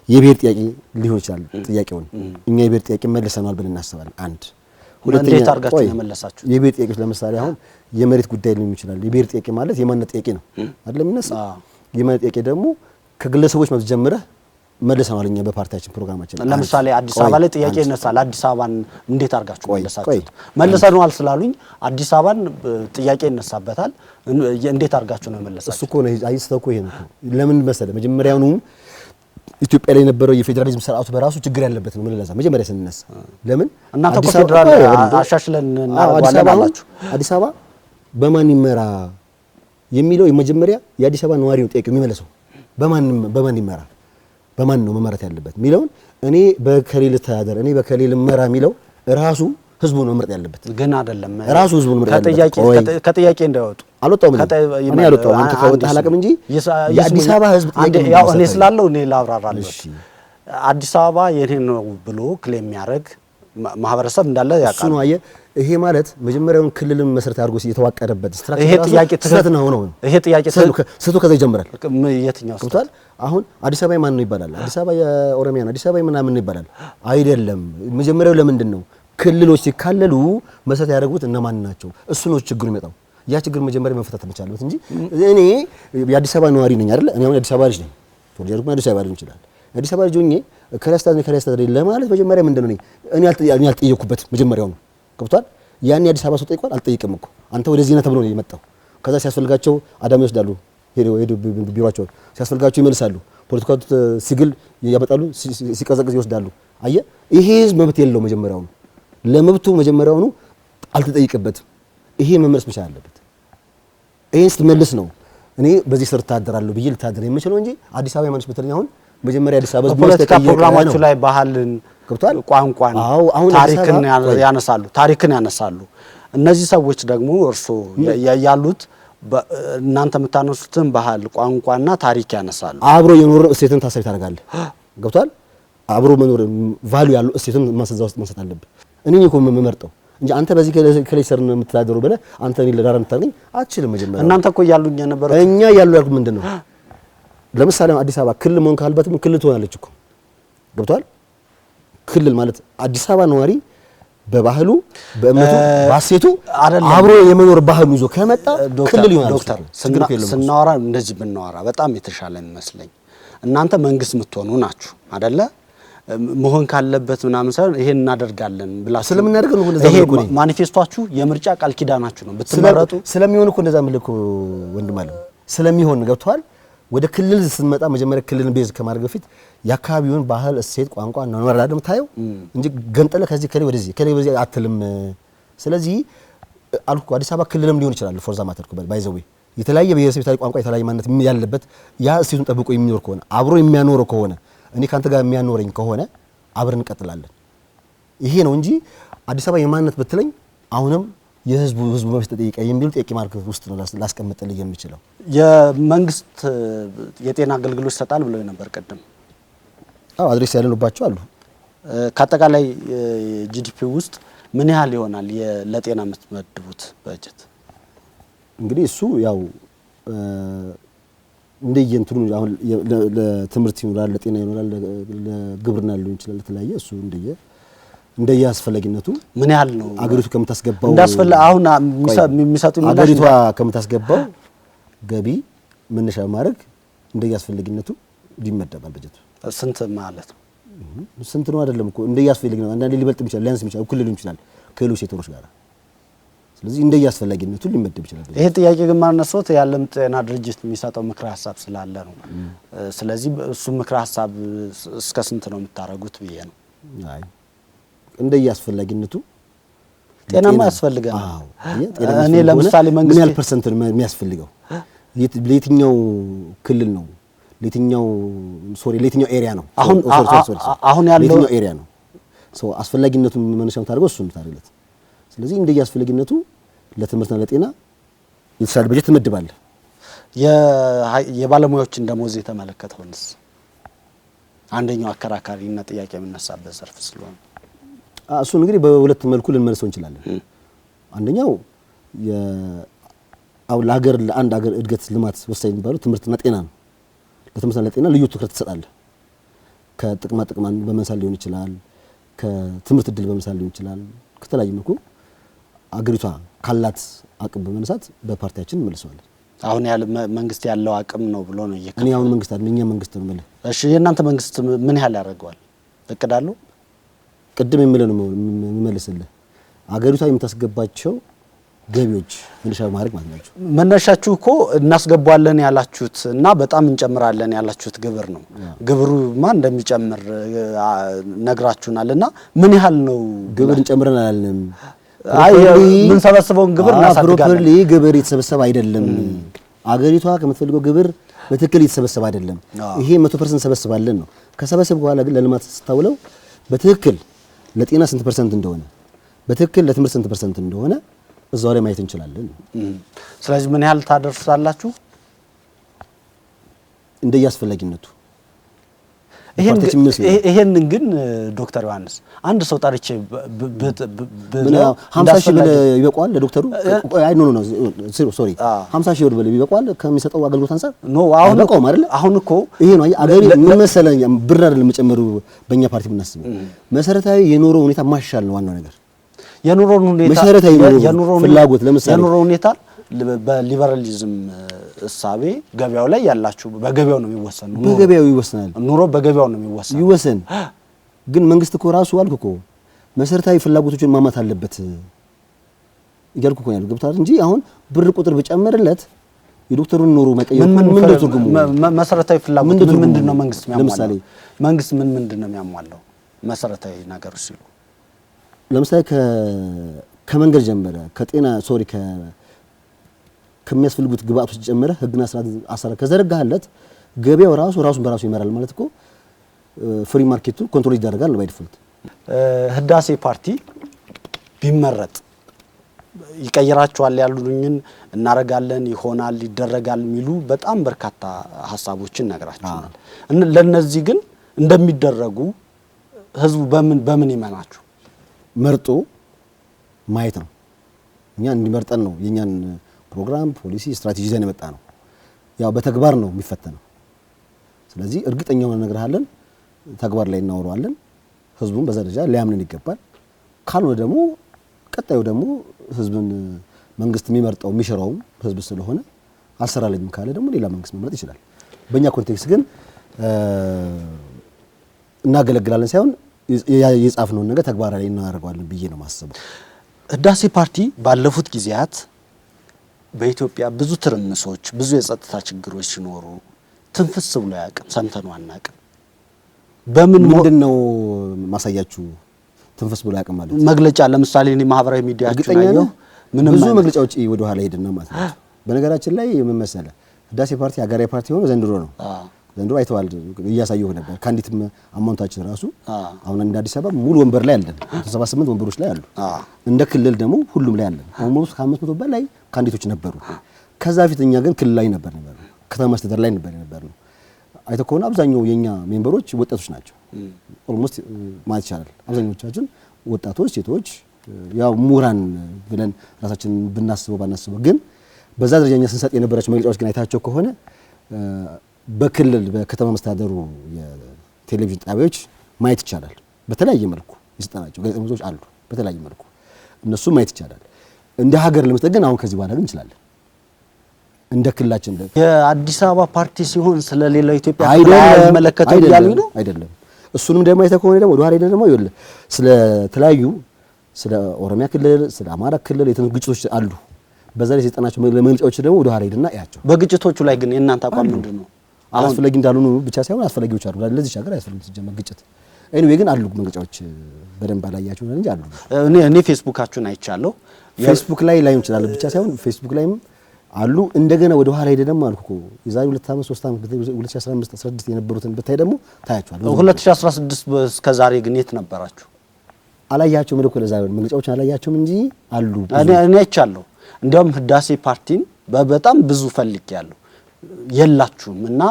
A: የብሔር ጥያቄ ሊሆን ይችላል። ጥያቄውን እኛ የብሔር ጥያቄ መልሰናል ብለን እናስባለን። አንድ ሁለተኛ እንዴት አድርጋችሁ የመለሳችሁት?
B: የብሔር ጥያቄዎች ለምሳሌ አሁን የመሬት ጉዳይ ሊሆን ይችላል። የብሔር ጥያቄ ማለት የማንነት ጥያቄ ነው አይደል? የሚነሳ የማንነት ጥያቄ ደግሞ ከግለሰቦች መብት ጀምረህ መልሰናል እኛ በፓርቲያችን ፕሮግራማችን።
A: ለምሳሌ አዲስ አበባ ላይ ጥያቄ ይነሳል። አዲስ አበባን እንዴት አድርጋችሁ መለሳችሁት? መልሰናል ስላሉኝ አዲስ አበባን ጥያቄ ይነሳበታል። እንዴት አድርጋችሁ ነው መለሳችሁት?
B: እሱ እኮ ነው አይስተው እኮ ይሄ ነው። ለምን መሰለህ መጀመሪያውኑ ኢትዮጵያ ላይ የነበረው የፌዴራሊዝም ስርዓቱ በራሱ ችግር ያለበት ነው። ምን ለዛ መጀመሪያ ስንነሳ ለምን
A: እናንተ እኮ ፌዴራል አሻሽለን እናደርጋለን አላችሁ።
B: አዲስ አበባ በማን ይመራ የሚለው የመጀመሪያ የአዲስ አበባ ነዋሪ ነው ጥያቄ የሚመለሰው። በማን ይመራ በማን ነው መመራት ያለበት የሚለውን እኔ በከሌል ተያደር እኔ በከሌል መራ የሚለው ራሱ ህዝቡ ነው መምረጥ ያለበት።
A: ግን አይደለም
B: ራሱ ህዝቡ ነው መምረጥ ያለበት።
A: ከጥያቄ እንዳይወጡ
B: አልወጣውም እኔ አልወጣውም። አንተ ከወጣህ አላውቅም እንጂ የአዲስ አበባ ህዝብ
A: ያው እኔ ስላለው እኔ ላብራራለሁ። አዲስ አበባ የኔ ነው ብሎ ክሌም የሚያደርግ ማህበረሰብ እንዳለ ያውቃል።
B: እሱ ነው አየህ ይሄ ማለት መጀመሪያውን ክልልን መሰረት አድርጎ የተዋቀረበት ስትራክቸር
A: ይሄ ጥያቄ
B: ስህተት ነው ነው።
A: ይሄ ጥያቄ
B: ስህተቱ ከዛ ይጀምራል።
A: የትኛው
B: ስህተት? አሁን አዲስ አበባ ማን ነው ይባላል? አዲስ አበባ የኦሮሚያ ነው፣ አዲስ አበባ ምናምን ነው ይባላል። አይደለም። መጀመሪያው ለምንድን ነው ክልሎች ሲካለሉ መሰረት ያደረጉት እነማን ናቸው? እሱ ነው ችግሩ የሚመጣው። ያ ችግር መጀመሪያ መፈታት መቻል አለበት እንጂ እኔ የአዲስ አበባ ነዋሪ ነኝ አይደል? እኔ አሁን የአዲስ አበባ ልጅ ነኝ። ተወልጄ አዲስ አበባ ልጅ ይችላል። አዲስ አበባ ልጅ ሆኜ ከሪያስታድ ለማለት መጀመሪያ ምንድን ነው እኔ ያልጠየኩበት መጀመሪያው ነው። ገብቷል? ያን የአዲስ አበባ ሰው ጠይቋል። አልጠይቅም እኮ አንተ ወደዚህ ነህ ተብሎ ነው የመጣው። ከዛ ሲያስፈልጋቸው አዳማ ይወስዳሉ፣ ሄዶ ቢሮአቸው ሲያስፈልጋቸው ይመልሳሉ። ፖለቲካው ሲግል ያበጣሉ፣ ሲቀዘቅዝ ይወስዳሉ። አየህ፣ ይሄ ህዝብ መብት የለው መጀመሪያው ነው። ለመብቱ መጀመሪያው ነው አልተጠይቅበትም። ይሄ መመለስ መቻል አለበት። ይሄን ስትመልስ ነው እኔ በዚህ ስር ታደራለሁ ብዬ ልታደር የምችለው እንጂ አዲስ አበባ ማንስ በተለኝ አሁን መጀመሪያ አዲስ አበባ
A: ፖለቲካ ፕሮግራማችሁ ላይ ባህልን፣
B: ገብቷል?
A: ቋንቋን፣ ታሪክን ያነሳሉ። እነዚህ ሰዎች ደግሞ እርሶ ያሉት እናንተ የምታነሱትን ባህል፣ ቋንቋና ታሪክ ያነሳሉ።
B: አብሮ የኖር እሴትን ታሳቢ ታደርጋለህ። ገብቷል? አብሮ መኖር ቫልዩ ያለው እሴትን ማሰዛ ውስጥ ማንሳት አለብህ። እኔ እኮ የምመርጠው እንጂ አንተ በዚህ ከሌሰር ነው የምትዳደረው ብለህ አንተ እኔ ለዳር የምታገኝ አትችልም። መጀመሪያ እናንተ
A: እኮ ያሉኝ ነበር።
B: እኛ ያሉ ያልኩት ምንድነው? ለምሳሌ አዲስ አበባ ክልል መሆን ካልበትም ክልል ትሆናለች እኮ። ገብቷል? ክልል ማለት አዲስ አበባ ነዋሪ በባህሉ፣ በእምነቱ፣ ባሴቱ አብሮ የመኖር ባህሉ ይዞ ከመጣ ክልል ይሆናል።
A: ዶክተር ስናወራ እንደዚህ ብናወራ በጣም የተሻለ የሚመስለኝ እናንተ መንግስት የምትሆኑ ናችሁ አይደለ? መሆን ካለበት ምናምን ሳይሆን ይሄን እናደርጋለን ብላችሁ
B: ስለምናደርግ ነው።
A: ይሄ ማኒፌስቶአችሁ የምርጫ ቃል ኪዳናችሁ ነው። ብትመረጡ
B: ስለሚሆን እኮ እንደዛ ምልኩ ወንድም አለ ስለሚሆን ገብቷል። ወደ ክልል ስንመጣ መጀመሪያ ክልልን ቤዝ ከማድረግ በፊት የአካባቢውን ባህል፣ እሴት፣ ቋንቋ እና ወረዳ የምታየው እንጂ ገንጠለ ከዚህ ከሌ ወደዚህ አትልም። ስለዚህ አልኩ አዲስ አበባ ክልልም ሊሆን ይችላል። ፎርዛ ማተርኩ ባይዘው የተለያየ ብሔረሰብ ታሪክ፣ ቋንቋ፣ የተለያየ ማንነት ያለበት ያ እሴቱን ጠብቆ የሚኖር ከሆነ አብሮ የሚያኖረው ከሆነ እኔ ካንተ ጋር የሚያኖረኝ ከሆነ አብረን እንቀጥላለን። ይሄ ነው እንጂ አዲስ አበባ የማንነት ብትለኝ አሁንም የህዝቡ መብት ተጠይቀ የሚሉ ጥያቄ ማርክ ውስጥ ነው ላስቀምጥልኝ የሚችለው።
A: የመንግስት የጤና አገልግሎት ይሰጣል ብለው ነበር ቀደም።
B: አድሬስ ያለንባቸው አሉ።
A: ከአጠቃላይ ጂዲፒ ውስጥ ምን ያህል ይሆናል ለጤና የምትመድቡት በጀት?
B: እንግዲህ እሱ ያው እንደየንትኑ አሁን ለትምህርት ይኖራል፣ ለጤና ይኖራል፣ ለግብርና ሊሆን ይችላል፣ ለተለያየ እሱ እንደየ አስፈላጊነቱ
A: ምን ያህል ነው
B: አገሪቱ ከምታስገባው
A: አሁን የሚሰጡ
B: አገሪቷ ከምታስገባው ገቢ መነሻ ማድረግ እንደየ አስፈላጊነቱ ይመደባል በጀቱ።
A: ስንት ማለት ነው?
B: ስንት ነው አይደለም እኮ እንደየ አስፈላጊነቱ አንዳንዴ ሊበልጥ ይችላል፣ ሊያንስ ይችላል፣ እኩል ሊሆን ይችላል ከሌሎች ሴክተሮች ጋር። ስለዚህ እንደየ አስፈላጊነቱ ሊመደብ ይችላል።
A: ይሄ ጥያቄ ግን ማነሳት የዓለም ጤና ድርጅት የሚሰጠው ምክረ ሀሳብ ስላለ ነው። ስለዚህ እሱ ምክረ ሀሳብ እስከ ስንት ነው የምታረጉት ብዬ ነው።
B: አይ እንደየ አስፈላጊነቱ
A: ጤናማ ያስፈልጋል።
B: እኔ ለምሳሌ መንግስት ምን ያህል ፐርሰንት ነው የሚያስፈልገው? ለየትኛው ክልል ነው? ለየትኛው ኤሪያ ነው?
A: አሁን ያለው
B: ለየትኛው ኤሪያ ነው? አስፈላጊነቱን መነሻው ታደርገው እሱን ታደርገለት። ስለዚህ እንደየ አስፈላጊነቱ ለትምህርትና ለጤና የተሻለ በጀት ትመድባለህ።
A: የባለሙያዎችን ደሞዝ የተመለከተውንስ አንደኛው አከራካሪና ጥያቄ የምነሳበት ዘርፍ ስለሆነ
B: እሱን እንግዲህ በሁለት መልኩ ልንመልሰው እንችላለን። አንደኛው አው ለሀገር ለአንድ ሀገር እድገት ልማት ወሳኝ የሚባለው ትምህርትና ጤና ነው። ለትምህርትና ለጤና ልዩ ትኩረት ትሰጣለህ። ከጥቅማ ጥቅማን በመንሳል ሊሆን ይችላል፣ ከትምህርት እድል በመንሳል ሊሆን ይችላል። ከተለያዩ መልኩ አገሪቷ ካላት አቅም በመነሳት በፓርቲያችን እንመልሰዋለን።
A: አሁን ያለ መንግስት ያለው አቅም ነው ብሎ ነው
B: እኔ አሁን መንግስት አይደለም እኛ መንግስት ነው ማለት።
A: እሺ የእናንተ መንግስት ምን ያህል ያደርገዋል? እቅድ አለው?
B: ቅድም የሚለው ነው የሚመልስልህ። አገሪቷ የምታስገባቸው ገቢዎች መነሻ ማድረግ ማለት ናቸው።
A: መነሻችሁ እኮ እናስገባለን ያላችሁት እና በጣም እንጨምራለን ያላችሁት ግብር ነው። ግብሩማ እንደሚጨምር ነግራችሁናልና ምን ያህል ነው?
B: ግብር እንጨምረን አላልንም።
A: አይ ምን ሰበስበውን ግብር እናሳድጋለን።
B: ፕሮፐርሊ ግብር የተሰበሰበ አይደለም። አገሪቷ ከምትፈልገው ግብር በትክክል የተሰበሰበ አይደለም። ይሄ 100% ሰበስባለን ነው። ከሰበሰብ በኋላ ግን ለልማት ስታውለው በትክክል ለጤና ስንት ፐርሰንት እንደሆነ በትክክል ለትምህርት ስንት ፐርሰንት እንደሆነ እዛው ላይ ማየት እንችላለን።
A: ስለዚህ ምን ያህል ታደርሳላችሁ?
B: እንደያስፈልግነቱ
A: ይሄንን ግን ዶክተር ዮሐንስ አንድ ሰው ጠርቼ
B: 50 ሺህ ብር ይበቃዋል ለዶክተሩ? አይ ኖ ሶሪ 50 ሺህ ብር ይበቃዋል ከሚሰጠው አገልግሎት አንፃር?
A: ኖ አሁን እኮ
B: ይሄ ነው አገሪ ምን መሰለኝ ብር አይደለም መጨመሩ በእኛ ፓርቲ የምናስበው መሰረታዊ የኑሮ ሁኔታ ማሻል ነው ዋናው ነገር።
A: የኑሮ ሁኔታ
B: መሰረታዊ ፍላጎት ለምሳሌ
A: የኑሮ ሁኔታ በሊበራሊዝም እሳቤ ገበያው ላይ ያላችሁ በገበያው ነው የሚወሰነው።
B: በገበያው ይወሰናል።
A: ኑሮ በገበያው ነው የሚወሰነው።
B: ይወሰን ግን መንግስት እኮ ራሱ አልኩ እኮ መሰረታዊ ፍላጎቶችን ማማት አለበት እያልኩ እኮ ያለው ገብቷል እንጂ አሁን ብር ቁጥር በጨመረለት የዶክተሩን ኑሮ መቀየር ምን ትርጉሙ?
A: መሰረታዊ ፍላጎት ምንድነው? መንግስት የሚያሟላው ለምሳሌ መንግስት ምንድነው የሚያሟላው መሰረታዊ ነገሮች ሲሉ
B: ለምሳሌ ከመንገድ ጀመረ ከጤና ሶሪ ከሚያስፈልጉት ግብአቶች ጀመረ ህግና ስርዓት አሰራ ከዘረጋለት ገበያው ራሱን በራሱ ይመራል ማለት እኮ ፍሪ ማርኬቱ ኮንትሮል ይደረጋል ባይ ዲፎልት።
A: ህዳሴ ፓርቲ ቢመረጥ ይቀይራቸዋል ያሉኝን እናረጋለን ይሆናል ይደረጋል የሚሉ በጣም በርካታ ሐሳቦችን ነግራችኋል። ለነዚህ ግን እንደሚደረጉ ህዝቡ በምን ይመናችሁ?
B: መርጦ ማየት ነው። እኛ እንዲመርጠን ነው የኛን ፕሮግራም ፖሊሲ ስትራቴጂ ዘን የመጣ ነው። ያው በተግባር ነው የሚፈተነው። ስለዚህ እርግጠኛ ሆነን እነግርሃለን ተግባር ላይ እናወራዋለን። ህዝቡን በዛ ደረጃ ሊያምነን ይገባል። ካልሆነ ደግሞ ቀጣዩ ደግሞ ህዝብን መንግስት የሚመርጠው የሚሽረው ህዝብ ስለሆነ አልሰራለኝም ካለ ደግሞ ሌላ መንግስት መምረጥ ይችላል። በእኛ ኮንቴክስት ግን እናገለግላለን ሳይሆን የጻፍነውን ነገር ተግባራዊ እናደርገዋለን ብዬ ነው ማስበው።
A: ህዳሴ ፓርቲ ባለፉት ጊዜያት በኢትዮጵያ ብዙ ትርምሶች ብዙ የጸጥታ ችግሮች ሲኖሩ ትንፍስ ብሎ ያውቅም ሰምተነው አናውቅም። ምንድነው
B: ማሳያችሁ ትንፍስ ብሎ ያውቅም ማለት?
A: መግለጫ ለምሳሌ እኔ ማህበራዊ ሚዲያችን ላይ
B: ብዙ መግለጫዎች ወደ ኋላ ሄድና ማለት ነው። በነገራችን ላይ ምን መሰለህ ህዳሴ ፓርቲ ሀገራዊ ፓርቲ ሆኖ ዘንድሮ ነው ዘንድሮ አይተዋል እያሳየሁ ነበር። ካንዲትም አማውንታችን ራሱ አሁን እንደ አዲስ አበባ ሙሉ ወንበር ላይ አለን 78 ወንበሮች ላይ አሉ። እንደ ክልል ደግሞ ሁሉም ላይ አለን። ኦልሞስት ከ500 በላይ ካንዲቶች ነበሩ። ከዛ ፊት እኛ ግን ክልል ላይ ነበር ከተማ አስተዳደር ላይ ነበር ነው። አይተህ ከሆነ አብዛኛው የኛ ሜምበሮች ወጣቶች ናቸው። ኦልሞስት ማለት ይቻላል አብዛኞቻችን ወጣቶች ሴቶች ያው ምሁራን ብለን ራሳችን ብናስበው ባናስበው ግን በዛ ደረጃኛ ስንሰጥ የነበራቸው መግለጫዎች ግን አይታቸው ከሆነ በክልል በከተማ መስተዳደሩ የቴሌቪዥን ጣቢያዎች ማየት ይቻላል። በተለያየ መልኩ ይስጣናቸው ጋዜጠኞች አሉ። በተለያየ መልኩ እነሱ ማየት ይቻላል። እንደ ሀገር ለመስጠት ግን አሁን ከዚህ በኋላ ግን እንችላለን። እንደ ክልላችን
A: የአዲስ አበባ ፓርቲ ሲሆን ስለሌላው ኢትዮጵያ አይመለከተው ያሉ ነው
B: አይደለም። እሱንም ደግሞ አይተህ ከሆነ ደግሞ ወደ ኋላ ደግሞ ይኸውልህ ስለ ተለያዩ ስለ ኦሮሚያ ክልል ስለ አማራ ክልል የተነሱ ግጭቶች አሉ። በዛ ላይ የሰጠናቸው መግለጫዎች ደግሞ ወደ ኋላ ሄድና ያቸው በግጭቶቹ ላይ ግን የእናንተ አቋም ምንድነው? አስፈላጊ እንዳልሆኑ ብቻ ሳይሆን አስፈላጊዎች አሉ። ለዚህ ሀገር አስፈላጊ ሲጀመር ግጭት ኤኒዌይ ግን አሉ መግለጫዎች በደንብ አላያችሁ እንጂ አሉ።
A: እኔ ፌስቡካችሁን አይቻለሁ።
B: ፌስቡክ ላይ ላይሆን ይችላል ብቻ ሳይሆን ፌስቡክ ላይም አሉ። እንደገና ወደ ኋላ ሄደ ደግሞ አልኩ እኮ የዛሬ 2 ዓመት 3 ዓመት 2015 16 የነበሩትን ብታይ ደግሞ ታያችኋል።
A: 2016 እስከ ዛሬ ግን የት ነበራችሁ?
B: አላያችሁም? መልኩ ለዛ መግለጫዎችን አላያችሁም እንጂ አሉ።
A: እኔ አይቻለሁ። እንዲያውም ህዳሴ ፓርቲን በጣም ብዙ ፈልጌያለሁ የላችሁም እና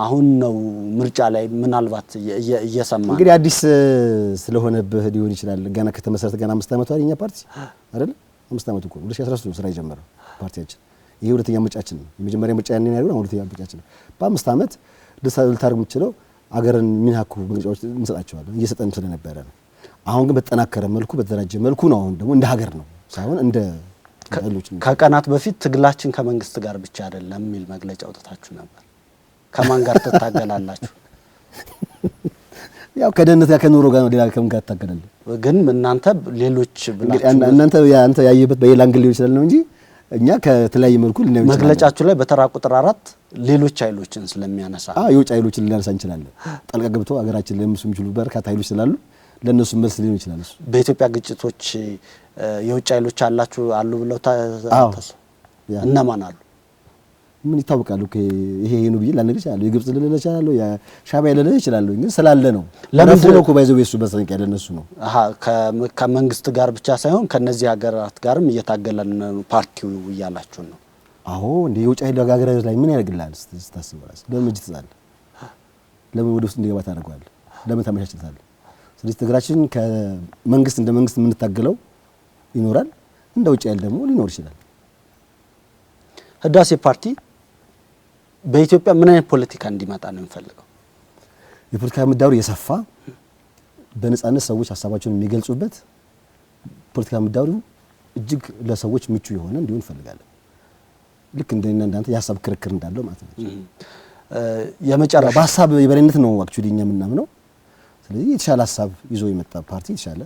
A: አሁን ነው ምርጫ ላይ ምናልባት እየሰማ
B: እንግዲህ አዲስ ስለሆነብህ ሊሆን ይችላል። ገና ከተመሰረተ ገና 5 ዓመት አይደል ፓርቲ አይደል 5 ዓመት እኮ 2013 ነው ስራ የጀመረው ፓርቲያችን። ይሄ ሁለተኛ ምርጫችን ነው። የመጀመሪያ ምርጫ ያንን ያለው ሁለተኛ ምርጫችን ነው። በ5 ዓመት ልታርግ የምትችለው አገርን ሚናኩ መግለጫዎች እንሰጣቸዋለን እየሰጠን ስለነበረ ነው። አሁን ግን በተጠናከረ መልኩ በተደራጀ መልኩ ነው። አሁን ደግሞ እንደ ሀገር ነው ሳይሆን እንደ
A: ከቀናት በፊት ትግላችን ከመንግስት ጋር ብቻ አይደለም የሚል መግለጫ አውጥታችሁ ነበር። ከማን ጋር ትታገላላችሁ?
B: ያው ከደህንነት ጋር ከኑሮ ጋር ነው። ሌላ ከምን ጋር ትታገላላችሁ?
A: ግን እናንተ ሌሎች ብላችሁ
B: እናንተ ያየበት በሌላ አንግል ሊሆን ይችላል ነው እንጂ እኛ ከተለያየ መልኩ ልናየው ይችላል።
A: መግለጫችሁ ላይ በተራ ቁጥር 4 ሌሎች ኃይሎችን ስለሚያነሳ
B: የውጭ ኃይሎችን ልናነሳ እንችላለን። ጣልቃ ገብተው ሀገራችን ለምሱ የሚችሉ በርካታ ኃይሎች ስላሉ ለነሱ መልስ ሊሆን ይችላል። እሱ
A: በኢትዮጵያ ግጭቶች የውጭ ኃይሎች አሉ ብለው እነማን አሉ?
B: ምን ይታወቃሉ? ይሄ ነው ብዬ ላልነግርህ እችላለሁ። የግብጽ ልልህ እችላለሁ፣ የሻዕቢያ ልልህ እችላለሁ። ግን ስላለ ነው ለምን ነው እኮ ባይዘው እሱ በሰንቅ ያለ እነሱ ነው።
A: ከመንግስት ጋር ብቻ ሳይሆን ከነዚህ ሀገራት ጋርም እየታገለን ፓርቲው እያላችሁ ነው።
B: አዎ እንደ የውጭ ኃይል ሀገራት ላይ ምን ያደርግልሃል ስታስበው? ለምን እጅ ትዛለህ? ለምን ወደ ውስጥ እንዲገባ ታደርገዋለህ? ለምን ታመቻችታለህ? ስለዚህ ትግራችን ከመንግስት እንደ መንግስት የምንታገለው ይኖራል፣ እንደ ውጭ ያለ ደግሞ ሊኖር ይችላል።
A: ህዳሴ ፓርቲ በኢትዮጵያ ምን አይነት ፖለቲካ እንዲመጣ ነው የሚፈልገው?
B: የፖለቲካ ምህዳሩ የሰፋ በነጻነት ሰዎች ሀሳባቸውን የሚገልጹበት ፖለቲካ ምህዳሩ እጅግ ለሰዎች ምቹ የሆነ እንዲሆን እንፈልጋለን። ልክ እንደና እንዳንተ የሀሳብ ክርክር እንዳለው ማለት ነው።
A: የመጨረሻ
B: በሀሳብ የበላይነት ነው አክቹሊ እኛ የምናምነው። ስለዚህ የተሻለ ሀሳብ ይዞ የመጣ ፓርቲ የተሻለ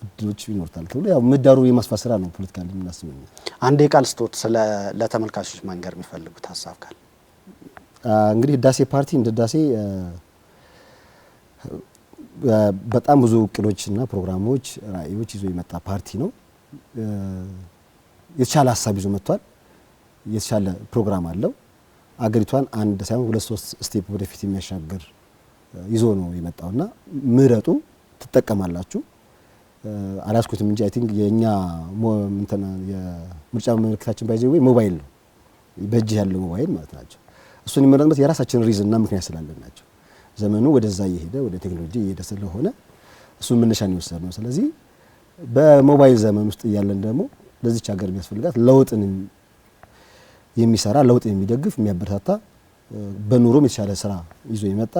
B: እድሎች ይኖርታል ተብሎ ያው ምህዳሩ የማስፋት ስራ ነው ፖለቲካ ላይ የምናስበው።
A: አንድ የቃል ስጦት ስለ ለተመልካቾች መንገር የሚፈልጉት ሀሳብ ካለ?
B: እንግዲህ ህዳሴ ፓርቲ እንደ ህዳሴ በጣም ብዙ እቅዶችና ፕሮግራሞች፣ ራዕዮች ይዞ የመጣ ፓርቲ ነው። የተሻለ ሀሳብ ይዞ መጥቷል። የተሻለ ፕሮግራም አለው። አገሪቷን አንድ ሳይሆን 2-3 ስቴፕ ወደፊት የሚያሻገር ይዞ ነው የመጣውና ምረጡ፣ ትጠቀማላችሁ። አላስኩትም እንጂ አይ ቲንክ የኛ የምርጫ ምልክታችን ባይዘው ሞባይል ነው፣ በእጅ ያለው ሞባይል ማለት ናቸው። እሱን የሚመረጥበት የራሳችን ሪዝንና ምክንያት ስላለን ናቸው። ዘመኑ ወደዛ እየሄደ ወደ ቴክኖሎጂ እየሄደ ስለሆነ እሱን መነሻን ይወሰድ ነው። ስለዚህ በሞባይል ዘመን ውስጥ እያለን ደግሞ ለዚች ሀገር የሚያስፈልጋት ለውጥን የሚሰራ ለውጥን የሚደግፍ የሚያበረታታ በኑሮም የተሻለ ስራ ይዞ የመጣ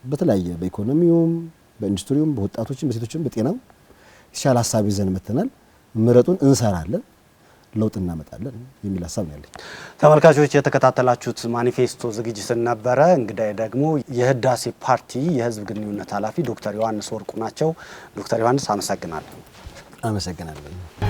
B: በተለያየ በኢኮኖሚውም በኢንዱስትሪውም በወጣቶችም በሴቶችም በጤናም የተሻለ ሀሳብ ይዘን መተናል። ምረጡን እንሰራለን፣ ለውጥ እናመጣለን የሚል ሀሳብ ነው ያለኝ።
A: ተመልካቾች የተከታተላችሁት ማኒፌስቶ ዝግጅትን ነበረ። እንግዲህ ደግሞ የህዳሴ ፓርቲ የህዝብ ግንኙነት ኃላፊ ዶክተር ዮሐንስ ወርቁ ናቸው። ዶክተር ዮሐንስ አመሰግናለሁ።
B: አመሰግናለሁ።